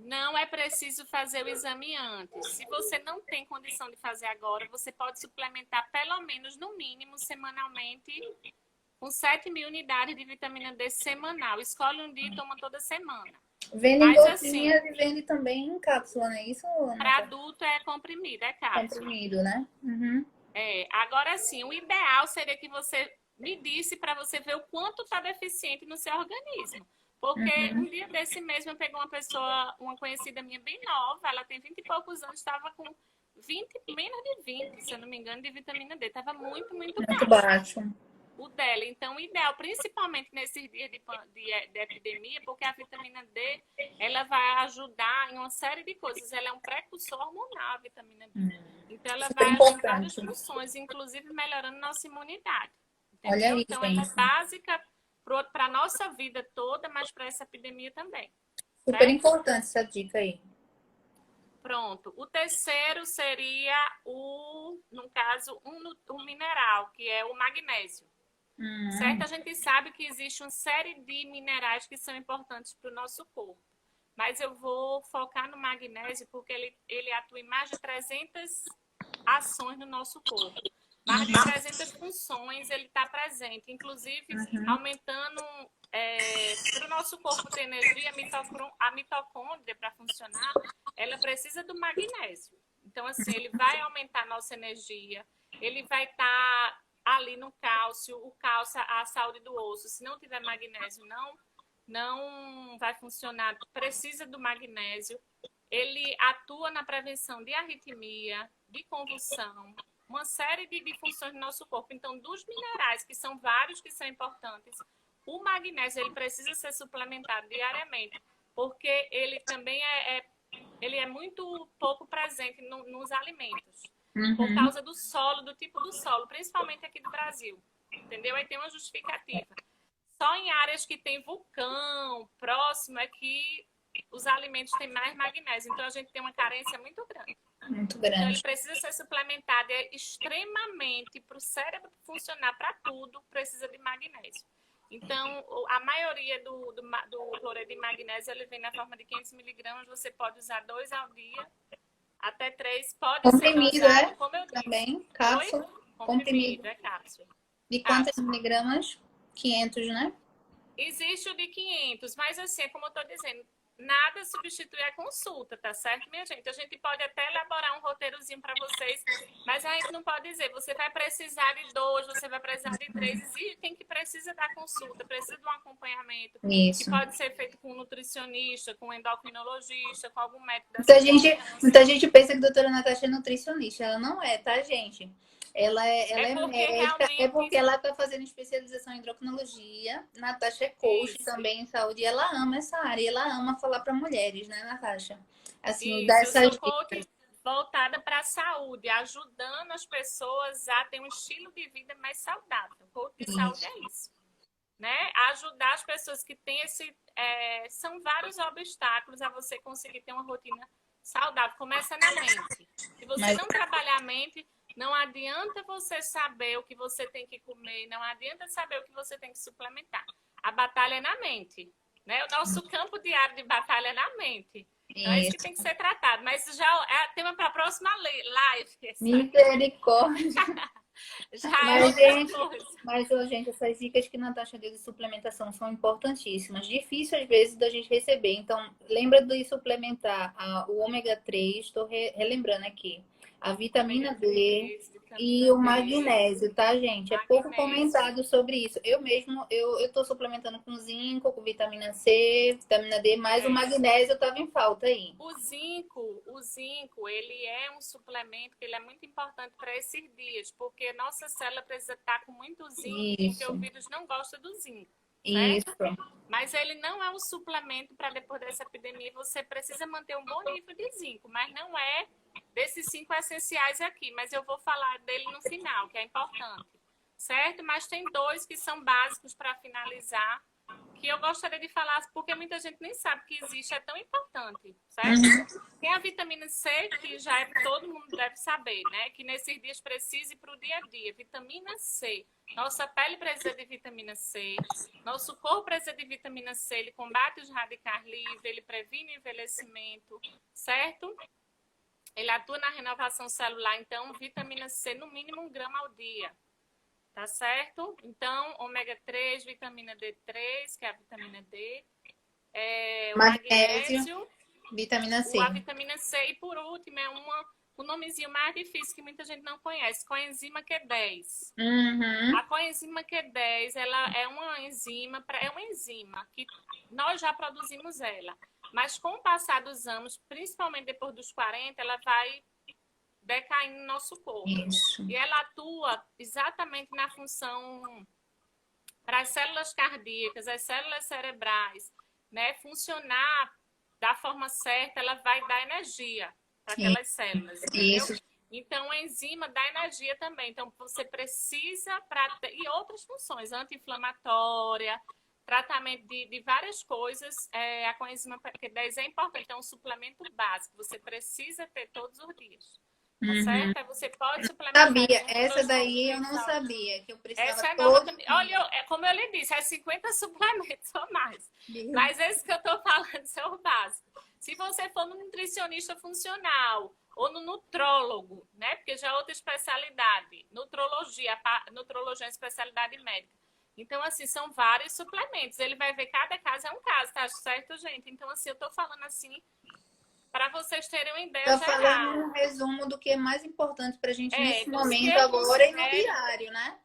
Não é preciso fazer o exame antes. Se você não tem condição de fazer agora, você pode suplementar pelo menos, no mínimo, semanalmente, com 7.000 unidades de vitamina D semanal. Escolhe um dia e toma toda semana. Vende em Mas assim, gotinhas e vende também em cápsula, não é isso? para adulto é comprimido, é cápsula. Comprimido, né? Uhum. Agora sim, o ideal seria que você me disse para você ver o quanto está deficiente no seu organismo. Porque um dia desse mesmo eu peguei uma pessoa, uma conhecida minha bem nova, ela tem 20 e poucos anos, estava com 20, menos de 20, se eu não me engano, de vitamina D. Estava muito, muito Muito baixo. baixo. O dela. Então, o ideal, principalmente nesses dias de epidemia, porque a vitamina D, ela vai ajudar em uma série de coisas. Ela é um precursor hormonal, a vitamina D. Então, ela Super vai agir em várias importante. funções, inclusive melhorando nossa imunidade. Olha Entendeu? aí, Então, ela é gente. básica para a nossa vida toda, mas para essa epidemia também. Super Certo? importante essa dica aí. Pronto. O terceiro seria no caso, um mineral, que é o magnésio. Certo? A gente sabe que existe uma série de minerais que são importantes para o nosso corpo. Mas eu vou focar no magnésio porque ele atua em mais de 300 ações no nosso corpo. Mais de 300 funções ele está presente, inclusive aumentando para o nosso corpo ter energia, a mitocôndria para funcionar, ela precisa do magnésio. Então, assim, ele vai aumentar a nossa energia, ele vai estar ali no cálcio, a saúde do osso. Se não tiver magnésio, não vai funcionar. Precisa do magnésio. Ele atua na prevenção de arritmia, de convulsão, uma série de funções do nosso corpo. Então, dos minerais, que são vários que são importantes, o magnésio ele precisa ser suplementado diariamente, porque ele também ele é muito pouco presente nos alimentos. Por causa do solo, do tipo do solo, principalmente aqui do Brasil. Entendeu? Aí tem uma justificativa. Só em áreas que tem vulcão próximo é que os alimentos têm mais magnésio. Então a gente tem uma carência muito grande. Muito grande. Então ele precisa ser suplementado. É extremamente para o cérebro funcionar para tudo, precisa de magnésio. Então, a maioria do cloreto de magnésio ele vem na forma de 500 miligramas. Você pode usar 2 ao dia. Até 3 pode comprimido, ser dosado, como eu disse. Também, cápsula. Comprimido, é cápsula. De quantos miligramas? 500, né? Existe o de 500, mas assim, como eu estou dizendo, nada substitui a consulta, tá certo, minha gente? A gente pode até elaborar um roteirozinho para vocês, mas a gente não pode dizer, você vai precisar de 2, você vai precisar de 3, e quem que precisa da consulta, precisa de um acompanhamento, Isso. que pode ser feito com um nutricionista, com um endocrinologista, com algum médico da muita gente pensa que a doutora Natasha é nutricionista, ela não é, tá, gente? Ela é médica, é porque ela está fazendo especialização em endocrinologia. Natasha é coach também em saúde e ela ama essa área. E ela ama falar para mulheres, né, Natasha? Assim, eu sou coach voltada para a saúde, ajudando as pessoas a ter um estilo de vida mais saudável. Coach de saúde é isso. Né? Ajudar as pessoas que têm são vários obstáculos a você conseguir ter uma rotina saudável. Começa na mente. Se você não trabalhar a mente, não adianta você saber o que você tem que comer, não adianta saber o que você tem que suplementar. A batalha é na mente, né? O nosso campo diário de batalha é na mente. Então é isso que tem que ser tratado. Mas já é tema para a próxima live. Misericórdia. Mas, gente, essas dicas que a Natasha deu de suplementação são importantíssimas. Difícil, às vezes, da gente receber. Então, lembra de suplementar o ômega 3, estou relembrando aqui. A vitamina D e o magnésio, tá, gente? É pouco comentado sobre isso. Eu mesmo, eu tô suplementando com zinco, com vitamina C, vitamina D, mas o magnésio tava em falta aí. O zinco, ele é um suplemento que ele é muito importante para esses dias, porque nossa célula precisa estar com muito zinco, porque o vírus não gosta do zinco. Certo? Isso. Mas ele não é um suplemento para depois dessa epidemia, você precisa manter um bom nível de zinco, mas não é desses 5 essenciais aqui, mas eu vou falar dele no final, que é importante, certo? Mas tem 2 que são básicos para finalizar, que eu gostaria de falar, porque muita gente nem sabe que existe, é tão importante, certo? Tem a vitamina C, que já todo mundo deve saber, né? Que nesses dias precisa ir para o dia a dia. Vitamina C. Nossa pele precisa de vitamina C. Nosso corpo precisa de vitamina C. Ele combate os radicais livres, ele previne o envelhecimento, certo? Ele atua na renovação celular, então vitamina C no mínimo 1 grama ao dia. Tá certo? Então, ômega 3, vitamina D3, que é a vitamina D, o magnésio, vitamina C. a vitamina C. E por último, o nomezinho mais difícil que muita gente não conhece, coenzima Q10. A coenzima Q10, ela é uma enzima que nós já produzimos ela. Mas com o passar dos anos, principalmente depois dos 40, ela vai decaindo no nosso corpo. Isso. E ela atua exatamente na função para as células cardíacas, as células cerebrais, né, funcionar da forma certa, ela vai dar energia para aquelas células, entendeu? Isso. Então, a enzima dá energia também. Então, você precisa e outras funções, anti-inflamatória, tratamento de várias coisas, a coenzima Q10 é importante, é um suplemento básico, você precisa ter todos os dias. Tá certo? Você pode suplementar. Sabia, essa daí eu não sabia, que eu precisava. Essa é nova também. Olha, como eu lhe disse, é 50 suplementos ou mais. Mas esse que eu tô falando é o básico. Se você for no nutricionista funcional ou no nutrólogo, né? Porque já é outra especialidade. Nutrologia é uma especialidade médica. Então, assim, são vários suplementos. Ele vai ver cada caso é um caso, tá certo, gente? Então, assim, eu tô falando assim para vocês terem uma ideia geral. falando um resumo do que é mais importante para a gente nesse momento agora e no diário, né?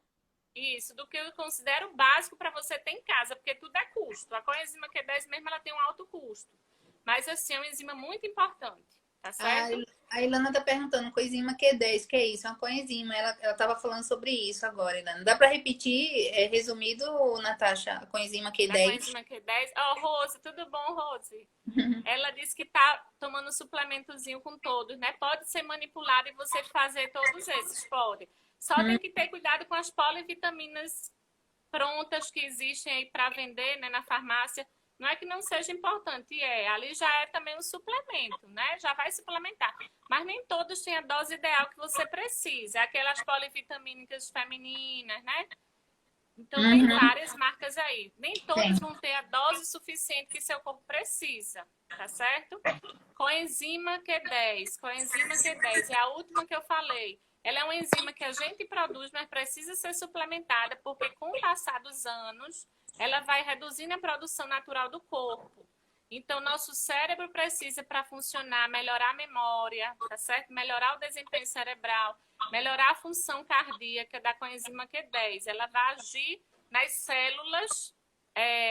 Isso, do que eu considero básico para você ter em casa, porque tudo é custo. A coenzima Q10 mesmo, ela tem um alto custo. Mas, assim, é uma enzima muito importante, tá certo? A Ilana tá perguntando, coenzima Q10, que é isso? É uma coenzima, ela tava falando sobre isso agora, Ilana. Dá para repetir, resumido, Natasha, a coenzima Q10? A coenzima Q10. Rose, tudo bom, Rose? Ela disse que tá tomando suplementozinho com todos, né? Pode ser manipulado e você fazer todos esses, pode. Só tem que ter cuidado com as polivitaminas prontas que existem aí para vender, né, na farmácia. Não é que não seja importante, ali já é também um suplemento, né? Já vai suplementar. Mas nem todos têm a dose ideal que você precisa. Aquelas polivitamínicas femininas, né? Então, tem várias marcas aí. Nem todas vão ter a dose suficiente que seu corpo precisa, tá certo? Coenzima Q10. Coenzima Q10 é a última que eu falei. Ela é uma enzima que a gente produz, mas precisa ser suplementada, porque com o passar dos anos, ela vai reduzindo a produção natural do corpo. Então, nosso cérebro precisa, para funcionar, melhorar a memória, tá certo? Melhorar o desempenho cerebral, melhorar a função cardíaca da coenzima Q10. Ela vai agir nas células,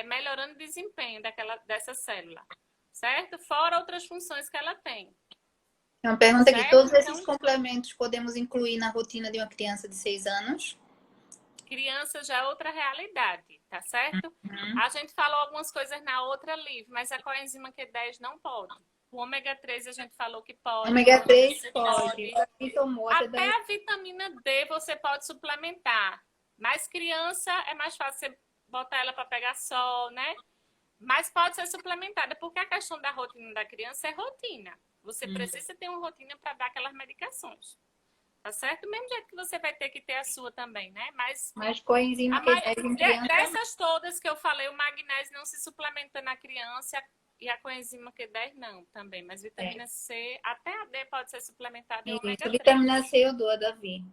melhorando o desempenho dessa célula, certo? Fora outras funções que ela tem. Uma pergunta aqui, todos esses complementos podemos incluir na rotina de uma criança de 6 anos? Criança já é outra realidade, tá certo? A gente falou algumas coisas na outra live, mas a coenzima Q10 não pode. O ômega 3 a gente falou que pode. Ômega 3 pode. Até a vitamina D você pode suplementar. Mas criança é mais fácil você botar ela para pegar sol, né? Mas pode ser suplementada, porque a questão da rotina da criança é rotina. Você precisa ter uma rotina para dar aquelas medicações. Tá certo? Do mesmo jeito que você vai ter que ter a sua também, né? Mas coenzima Q10 em criança... Dessas todas que eu falei, o magnésio não se suplementa na criança e a coenzima Q10 não também. Mas vitamina C, até a D pode ser suplementada em ômega 3. Vitamina C eu dou a Davi.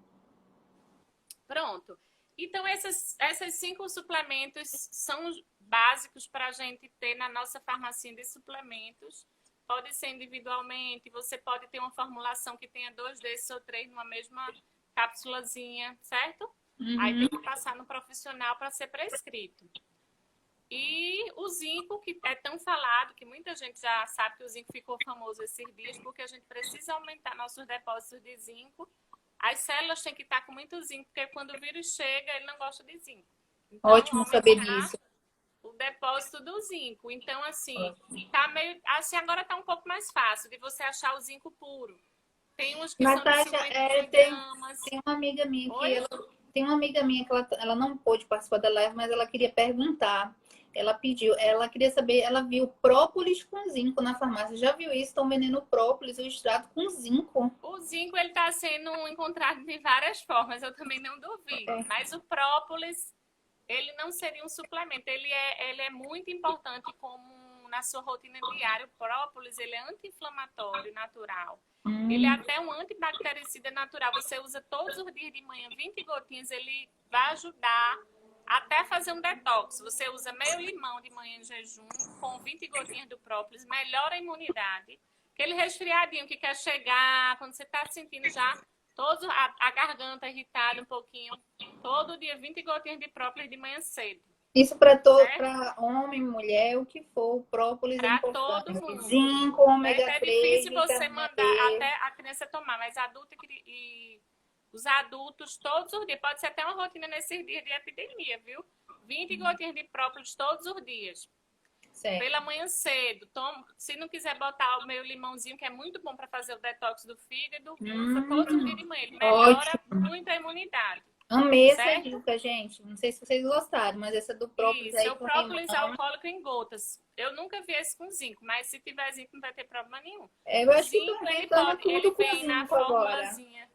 Pronto. Então, esses 5 suplementos são básicos para a gente ter na nossa farmacinha de suplementos. Pode ser individualmente, você pode ter uma formulação que tenha 2 desses ou 3 numa mesma cápsulazinha, certo? Aí tem que passar no profissional para ser prescrito. E o zinco, que é tão falado, que muita gente já sabe que o zinco ficou famoso esses dias, porque a gente precisa aumentar nossos depósitos de zinco. As células têm que estar com muito zinco, porque quando o vírus chega, ele não gosta de zinco. Então, ótimo saber disso. O depósito do zinco. Então, assim, tá meio. Assim, agora tá um pouco mais fácil de você achar o zinco puro. Tem uns que Natasha, são de 50 gramas. Tem uma amiga minha que ela não pôde participar da live, mas ela queria perguntar. ela pediu, ela queria saber, ela viu própolis com zinco na farmácia. Já viu isso? Estão vendendo própolis, o extrato com zinco. O zinco, ele está sendo encontrado de várias formas, eu também não duvido. Mas o própolis, ele não seria um suplemento. Ele é muito importante como na sua rotina diária. O própolis, ele é anti-inflamatório natural. Ele é até um antibactericida natural. Você usa todos os dias de manhã 20 gotinhas, ele vai ajudar até fazer um detox. Você usa meio limão de manhã em jejum com 20 gotinhas do própolis, melhora a imunidade. Aquele resfriadinho que quer chegar, quando você está sentindo já a garganta irritada um pouquinho, todo dia 20 gotinhas de própolis de manhã cedo. Isso para todo, para homem, mulher, o que for, o própolis é importante. Para todo mundo. Zinco, ômega 3. É difícil você mandar até a criança tomar, mas adulto e os adultos todos os dias. Pode ser até uma rotina nesses dias de epidemia, viu? 20 gotinhas de própolis todos os dias. Certo. Pela manhã cedo. Se não quiser botar o meio limãozinho, que é muito bom para fazer o detox do fígado, usa todos os dias de manhã. Ele melhora muito a imunidade. Amei essa dica, gente. Não sei se vocês gostaram, mas essa do própolis aí. O própolis alcoólico em gotas. Eu nunca vi esse com zinco, mas se tiver zinco não vai ter problema nenhum. Eu acho que ele vem na formulazinha.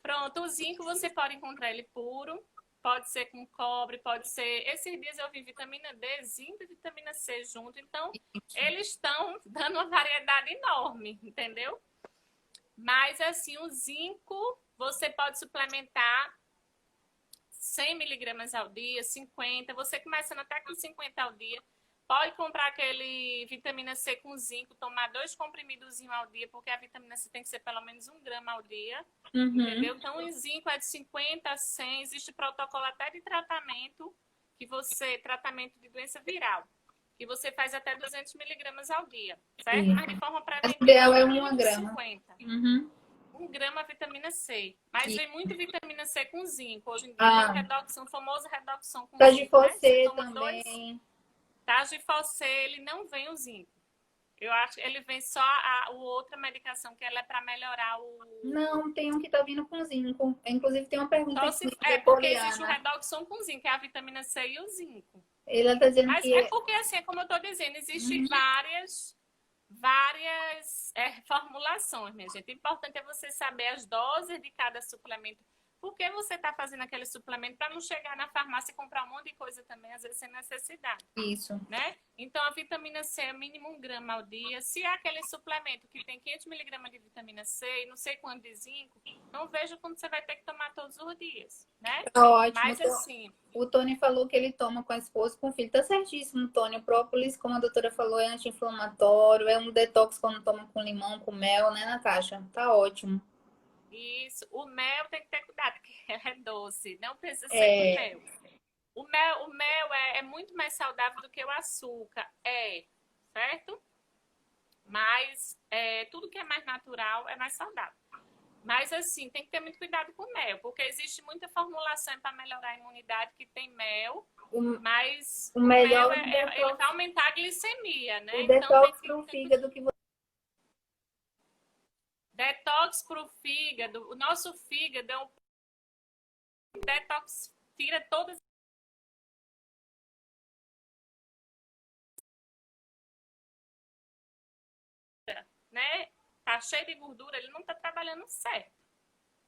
Pronto, o zinco você pode encontrar ele puro, pode ser com cobre, pode ser... Esses dias eu vi vitamina D, zinco e vitamina C junto, então eles estão dando uma variedade enorme, entendeu? Mas assim, o zinco você pode suplementar 100 miligramas ao dia, 50, você começando até com 50 ao dia. Pode comprar aquele vitamina C com zinco, tomar 2 comprimidos ao dia, porque a vitamina C tem que ser pelo menos 1 grama ao dia, entendeu? Então, o zinco é de 50 a 100, existe protocolo até de tratamento, tratamento de doença viral, que você faz até 200 miligramas ao dia, certo? Mas de forma preventiva, o ideal é 1 grama. 50. 1 grama vitamina C. Mas vem muito vitamina C com zinco. Hoje em dia, redoxão, famoso redoxão com zinco. Tagifosset também. Tagifosset, ele não vem o zinco. Eu acho que ele vem só outra medicação, que ela é para melhorar o... Não, tem um que tá vindo com zinco. Inclusive, tem uma pergunta aqui. Porque existe o redoxão com zinco, que é a vitamina C e o zinco. Ela tá dizendo Mas é porque, assim, como eu tô dizendo, existem várias formulações, minha gente. O importante é você saber as doses de cada suplemento. Por que você está fazendo aquele suplemento para não chegar na farmácia e comprar um monte de coisa também, às vezes sem necessidade. Isso. Né? Então, a vitamina C é mínimo 1 grama ao dia. Se é aquele suplemento que tem 500 miligramas de vitamina C e não sei quanto de zinco, não vejo quando você vai ter que tomar todos os dias, né? Ótimo. Mas assim... O Tony falou que ele toma com a esposa e com o filho. Tá certíssimo, Tony. O própolis, como a doutora falou, é anti-inflamatório, é um detox quando toma com limão, com mel, né, Natasha? Tá ótimo. Isso. O mel tem que ter cuidado, porque é doce. Não precisa ser com mel. O mel é muito mais saudável do que o açúcar. Certo? Mas tudo que é mais natural é mais saudável. Mas, assim, tem que ter muito cuidado com o mel, porque existe muita formulação para melhorar a imunidade que tem mel, mas o melhor mel ele vai aumentar a glicemia, né? O detox para o fígado que você... Detox para o fígado. O nosso fígado é um detox, tira todas né? Tá cheio de gordura, ele não tá trabalhando certo.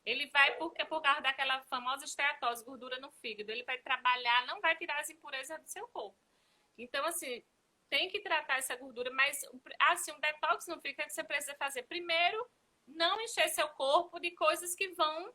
Ele vai por causa daquela famosa esteatose, gordura no fígado. Ele vai trabalhar, não vai tirar as impurezas do seu corpo. Então, assim, tem que tratar essa gordura, mas, assim, um detox no fígado que você precisa fazer. Primeiro, não encher seu corpo de coisas que vão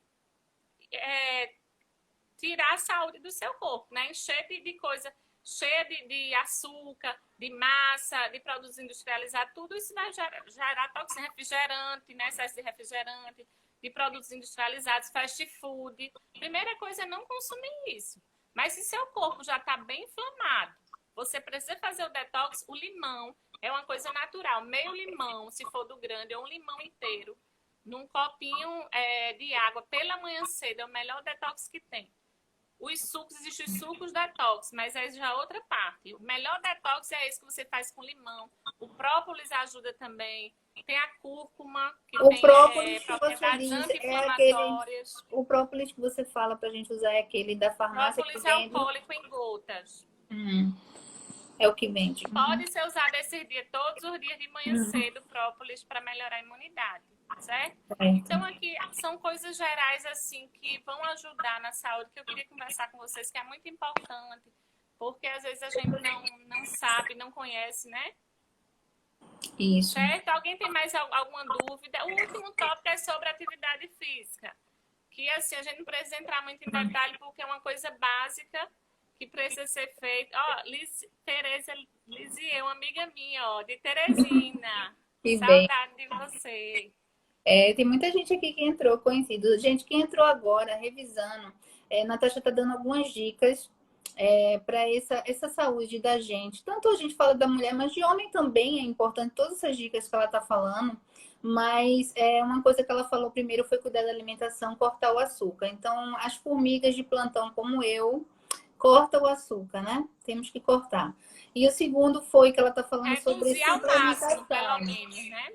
tirar a saúde do seu corpo, né? Encher de coisa cheia de açúcar, de massa, de produtos industrializados, tudo isso vai gerar toxina, refrigerante, né? Excesso de refrigerante, de produtos industrializados, fast food. Primeira coisa é não consumir isso. Mas se seu corpo já está bem inflamado, você precisa fazer o detox. O limão é uma coisa natural. Meio limão, se for do grande, ou um limão inteiro, num copinho de água pela manhã cedo, é o melhor detox que tem. Os sucos, existem os sucos detox, mas é já outra parte. O melhor detox é esse que você faz com limão. O própolis ajuda também. Tem a cúrcuma, que tem propriedades anti-inflamatórias. O própolis que você fala pra gente usar é aquele da farmácia. Própolis é alcoólico em gotas. É o que vende. E pode ser usado esses dias, todos os dias de manhã cedo, própolis, para melhorar a imunidade, certo? Então, aqui são coisas gerais, assim, que vão ajudar na saúde, que eu queria conversar com vocês, que é muito importante, porque às vezes a gente não sabe, não conhece, né? Isso. Certo? Alguém tem mais alguma dúvida? O último tópico é sobre atividade física, que, assim, a gente não precisa entrar muito em detalhe, porque é uma coisa básica, que precisa ser feito. Ó, Tereza Lisier, uma amiga minha, ó, de Teresina. Que bem. Saudade de você. Tem muita gente aqui que entrou, conhecido. Gente que entrou agora, revisando. Natasha está dando algumas dicas para essa saúde da gente. Tanto a gente fala da mulher, mas de homem também é importante. Todas essas dicas que ela está falando. Mas uma coisa que ela falou primeiro foi cuidar da alimentação, cortar o açúcar. Então, as formigas de plantão como eu, corta o açúcar, né? Temos que cortar. E o segundo foi que ela está falando sobre Reduzir ao máximo, pelo suplementação. menos, né?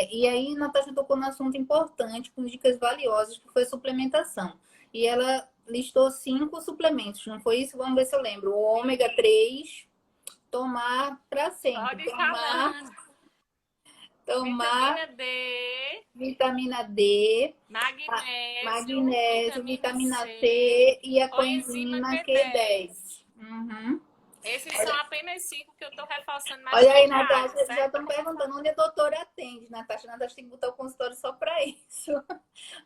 E aí Natasha tocou num assunto importante, com dicas valiosas, que foi suplementação. E ela listou 5 suplementos, não foi isso? Vamos ver se eu lembro. O ômega 3, tomar para sempre. Pode ir falando. Tomar vitamina D, magnésio, vitamina C e a coenzima Q10. Uhum. Esses são apenas 5 que eu estou reforçando mais. Olha aí, Natasha, já estão perguntando onde a doutora atende, Natasha. Natasha tem que botar o consultório só para isso.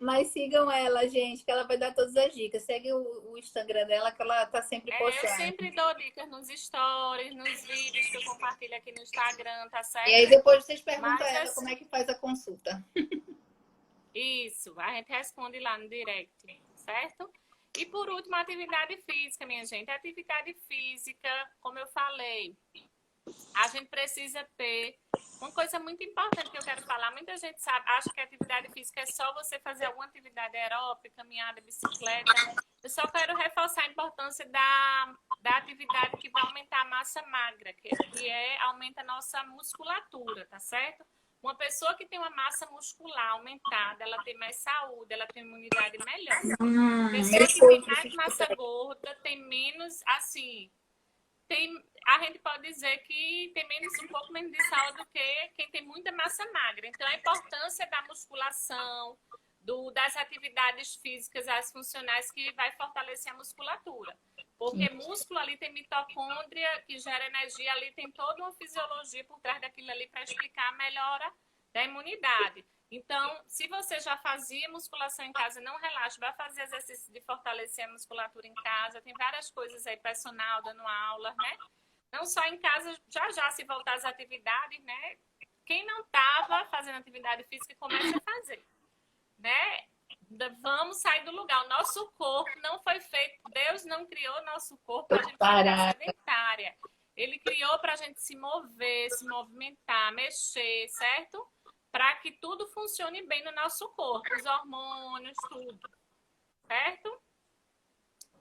Mas sigam ela, gente, que ela vai dar todas as dicas. Segue o Instagram dela, que ela tá sempre postando. Eu sempre dou dicas nos stories, nos vídeos que eu compartilho aqui no Instagram, tá certo? E aí depois vocês perguntam a ela como é que faz a consulta. Isso, a gente responde lá no direct, certo? E por último, a atividade física, minha gente. A atividade física, como eu falei, a gente precisa ter uma coisa muito importante que eu quero falar. Muita gente acha que a atividade física é só você fazer alguma atividade aeróbica, caminhada, bicicleta. Eu só quero reforçar a importância da atividade que vai aumentar a massa magra, que aumenta a nossa musculatura, tá certo? Uma pessoa que tem uma massa muscular aumentada, ela tem mais saúde, ela tem imunidade melhor. Pessoa que tem mais massa gorda, tem menos, assim, a gente pode dizer que tem um pouco menos de saúde do que quem tem muita massa magra. Então, a importância da musculação, das atividades físicas, as funcionais, que vai fortalecer a musculatura. Porque músculo ali tem mitocôndria, que gera energia, ali tem toda uma fisiologia por trás daquilo ali para explicar a melhora da imunidade. Então, se você já fazia musculação em casa, não relaxe, vai fazer exercício de fortalecer a musculatura em casa. Tem várias coisas aí, personal, dando aula, né? Não só em casa, já se voltar às atividades, né? Quem não estava fazendo atividade física, comece a fazer, né? Vamos sair do lugar. O nosso corpo não foi feito, Deus não criou nosso corpo para a gente ficar sedentária. Ele criou para a gente se mover, se movimentar, mexer, certo? Para que tudo funcione bem no nosso corpo, os hormônios, tudo, certo?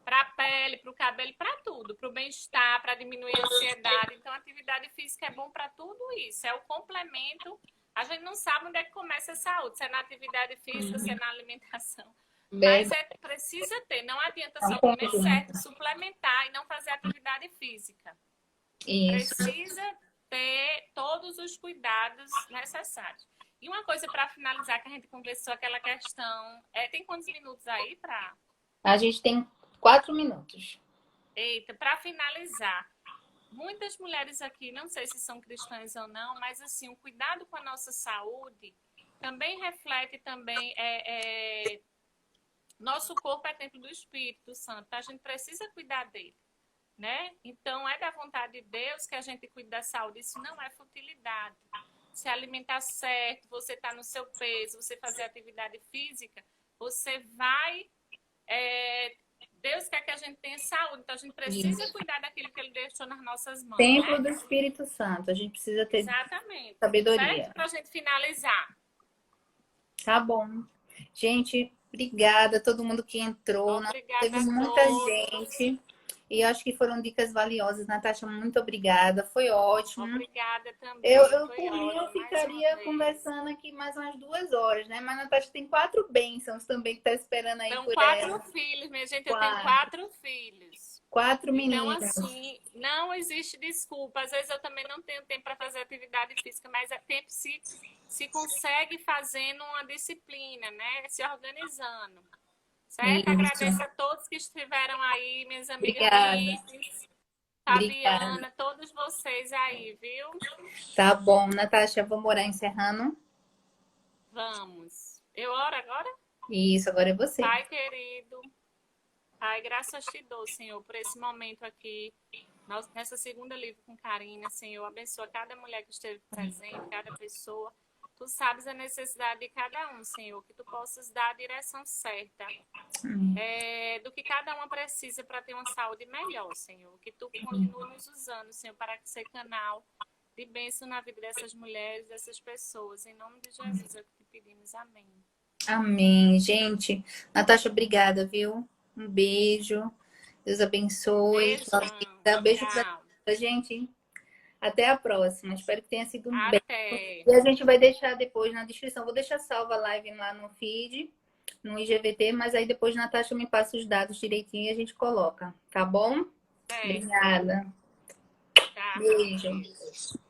Para a pele, para o cabelo, para tudo, para o bem-estar, para diminuir a ansiedade. Então, a atividade física é bom para tudo isso, é o complemento. A gente não sabe onde é que começa a saúde, se é na atividade física, se é na alimentação. Mas precisa ter, não adianta só comer certo, suplementar e não fazer atividade física. Isso. Precisa ter todos os cuidados necessários. E uma coisa para finalizar, que a gente conversou, aquela questão... tem quantos minutos aí para... A gente tem 4 minutos. Eita, para finalizar, muitas mulheres aqui, não sei se são cristãs ou não, mas assim, o cuidado com a nossa saúde também reflete também... Nosso corpo é templo do Espírito Santo, a gente precisa cuidar dele, né? Então, é da vontade de Deus que a gente cuide da saúde, isso não é futilidade. Se alimentar certo, você está no seu peso, você fazer atividade física, você vai... Deus quer que a gente tenha saúde, então a gente precisa cuidar daquilo que Ele deixou nas nossas mãos. Templo do Espírito Santo, a gente precisa ter sabedoria. Para a gente finalizar. Tá bom. Gente, obrigada a todo mundo que entrou. Obrigada. Teve muita gente. E eu acho que foram dicas valiosas. Natasha, muito obrigada. Foi ótimo. Obrigada também. Eu ficaria conversando aqui mais umas 2 horas, né? Mas a Natasha tem 4 bênçãos também que tá esperando aí por ela. São 4 filhos, minha gente. Eu tenho 4 filhos. 4 Então, meninas. assim, não existe desculpa. Às vezes eu também não tenho tempo para fazer atividade física, mas é tempo se consegue fazendo uma disciplina, né? Se organizando. Certo? Isso. Agradeço a todos que estiveram aí, minhas amigas Obrigada. Liz, Obrigada. Fabiana, todos vocês aí, viu? Tá bom, Natasha, vamos orar encerrando? Vamos. Eu oro agora? Isso, agora é você. Pai querido, Pai, graças te dou, Senhor, por esse momento aqui, nessa segunda livro com Karina, Senhor. Abençoa cada mulher que esteve presente, cada pessoa. Tu sabes a necessidade de cada um, Senhor, que tu possas dar a direção certa do que cada uma precisa para ter uma saúde melhor, Senhor. Que tu continue nos usando, Senhor, para ser canal de bênção na vida dessas mulheres, dessas pessoas. Em nome de Jesus é o que te pedimos. Amém. Amém, gente. Natasha, obrigada, viu? Um beijo. Deus abençoe. Beijão. Beijo Tchau. pra gente. Até a próxima. Espero que tenha sido bem. Até. E a gente vai deixar depois na descrição. Vou deixar salva a live lá no feed, no IGVT, mas aí depois Natasha me passa os dados direitinho e a gente coloca. Tá bom? Certo. Obrigada. Tchau. Beijo.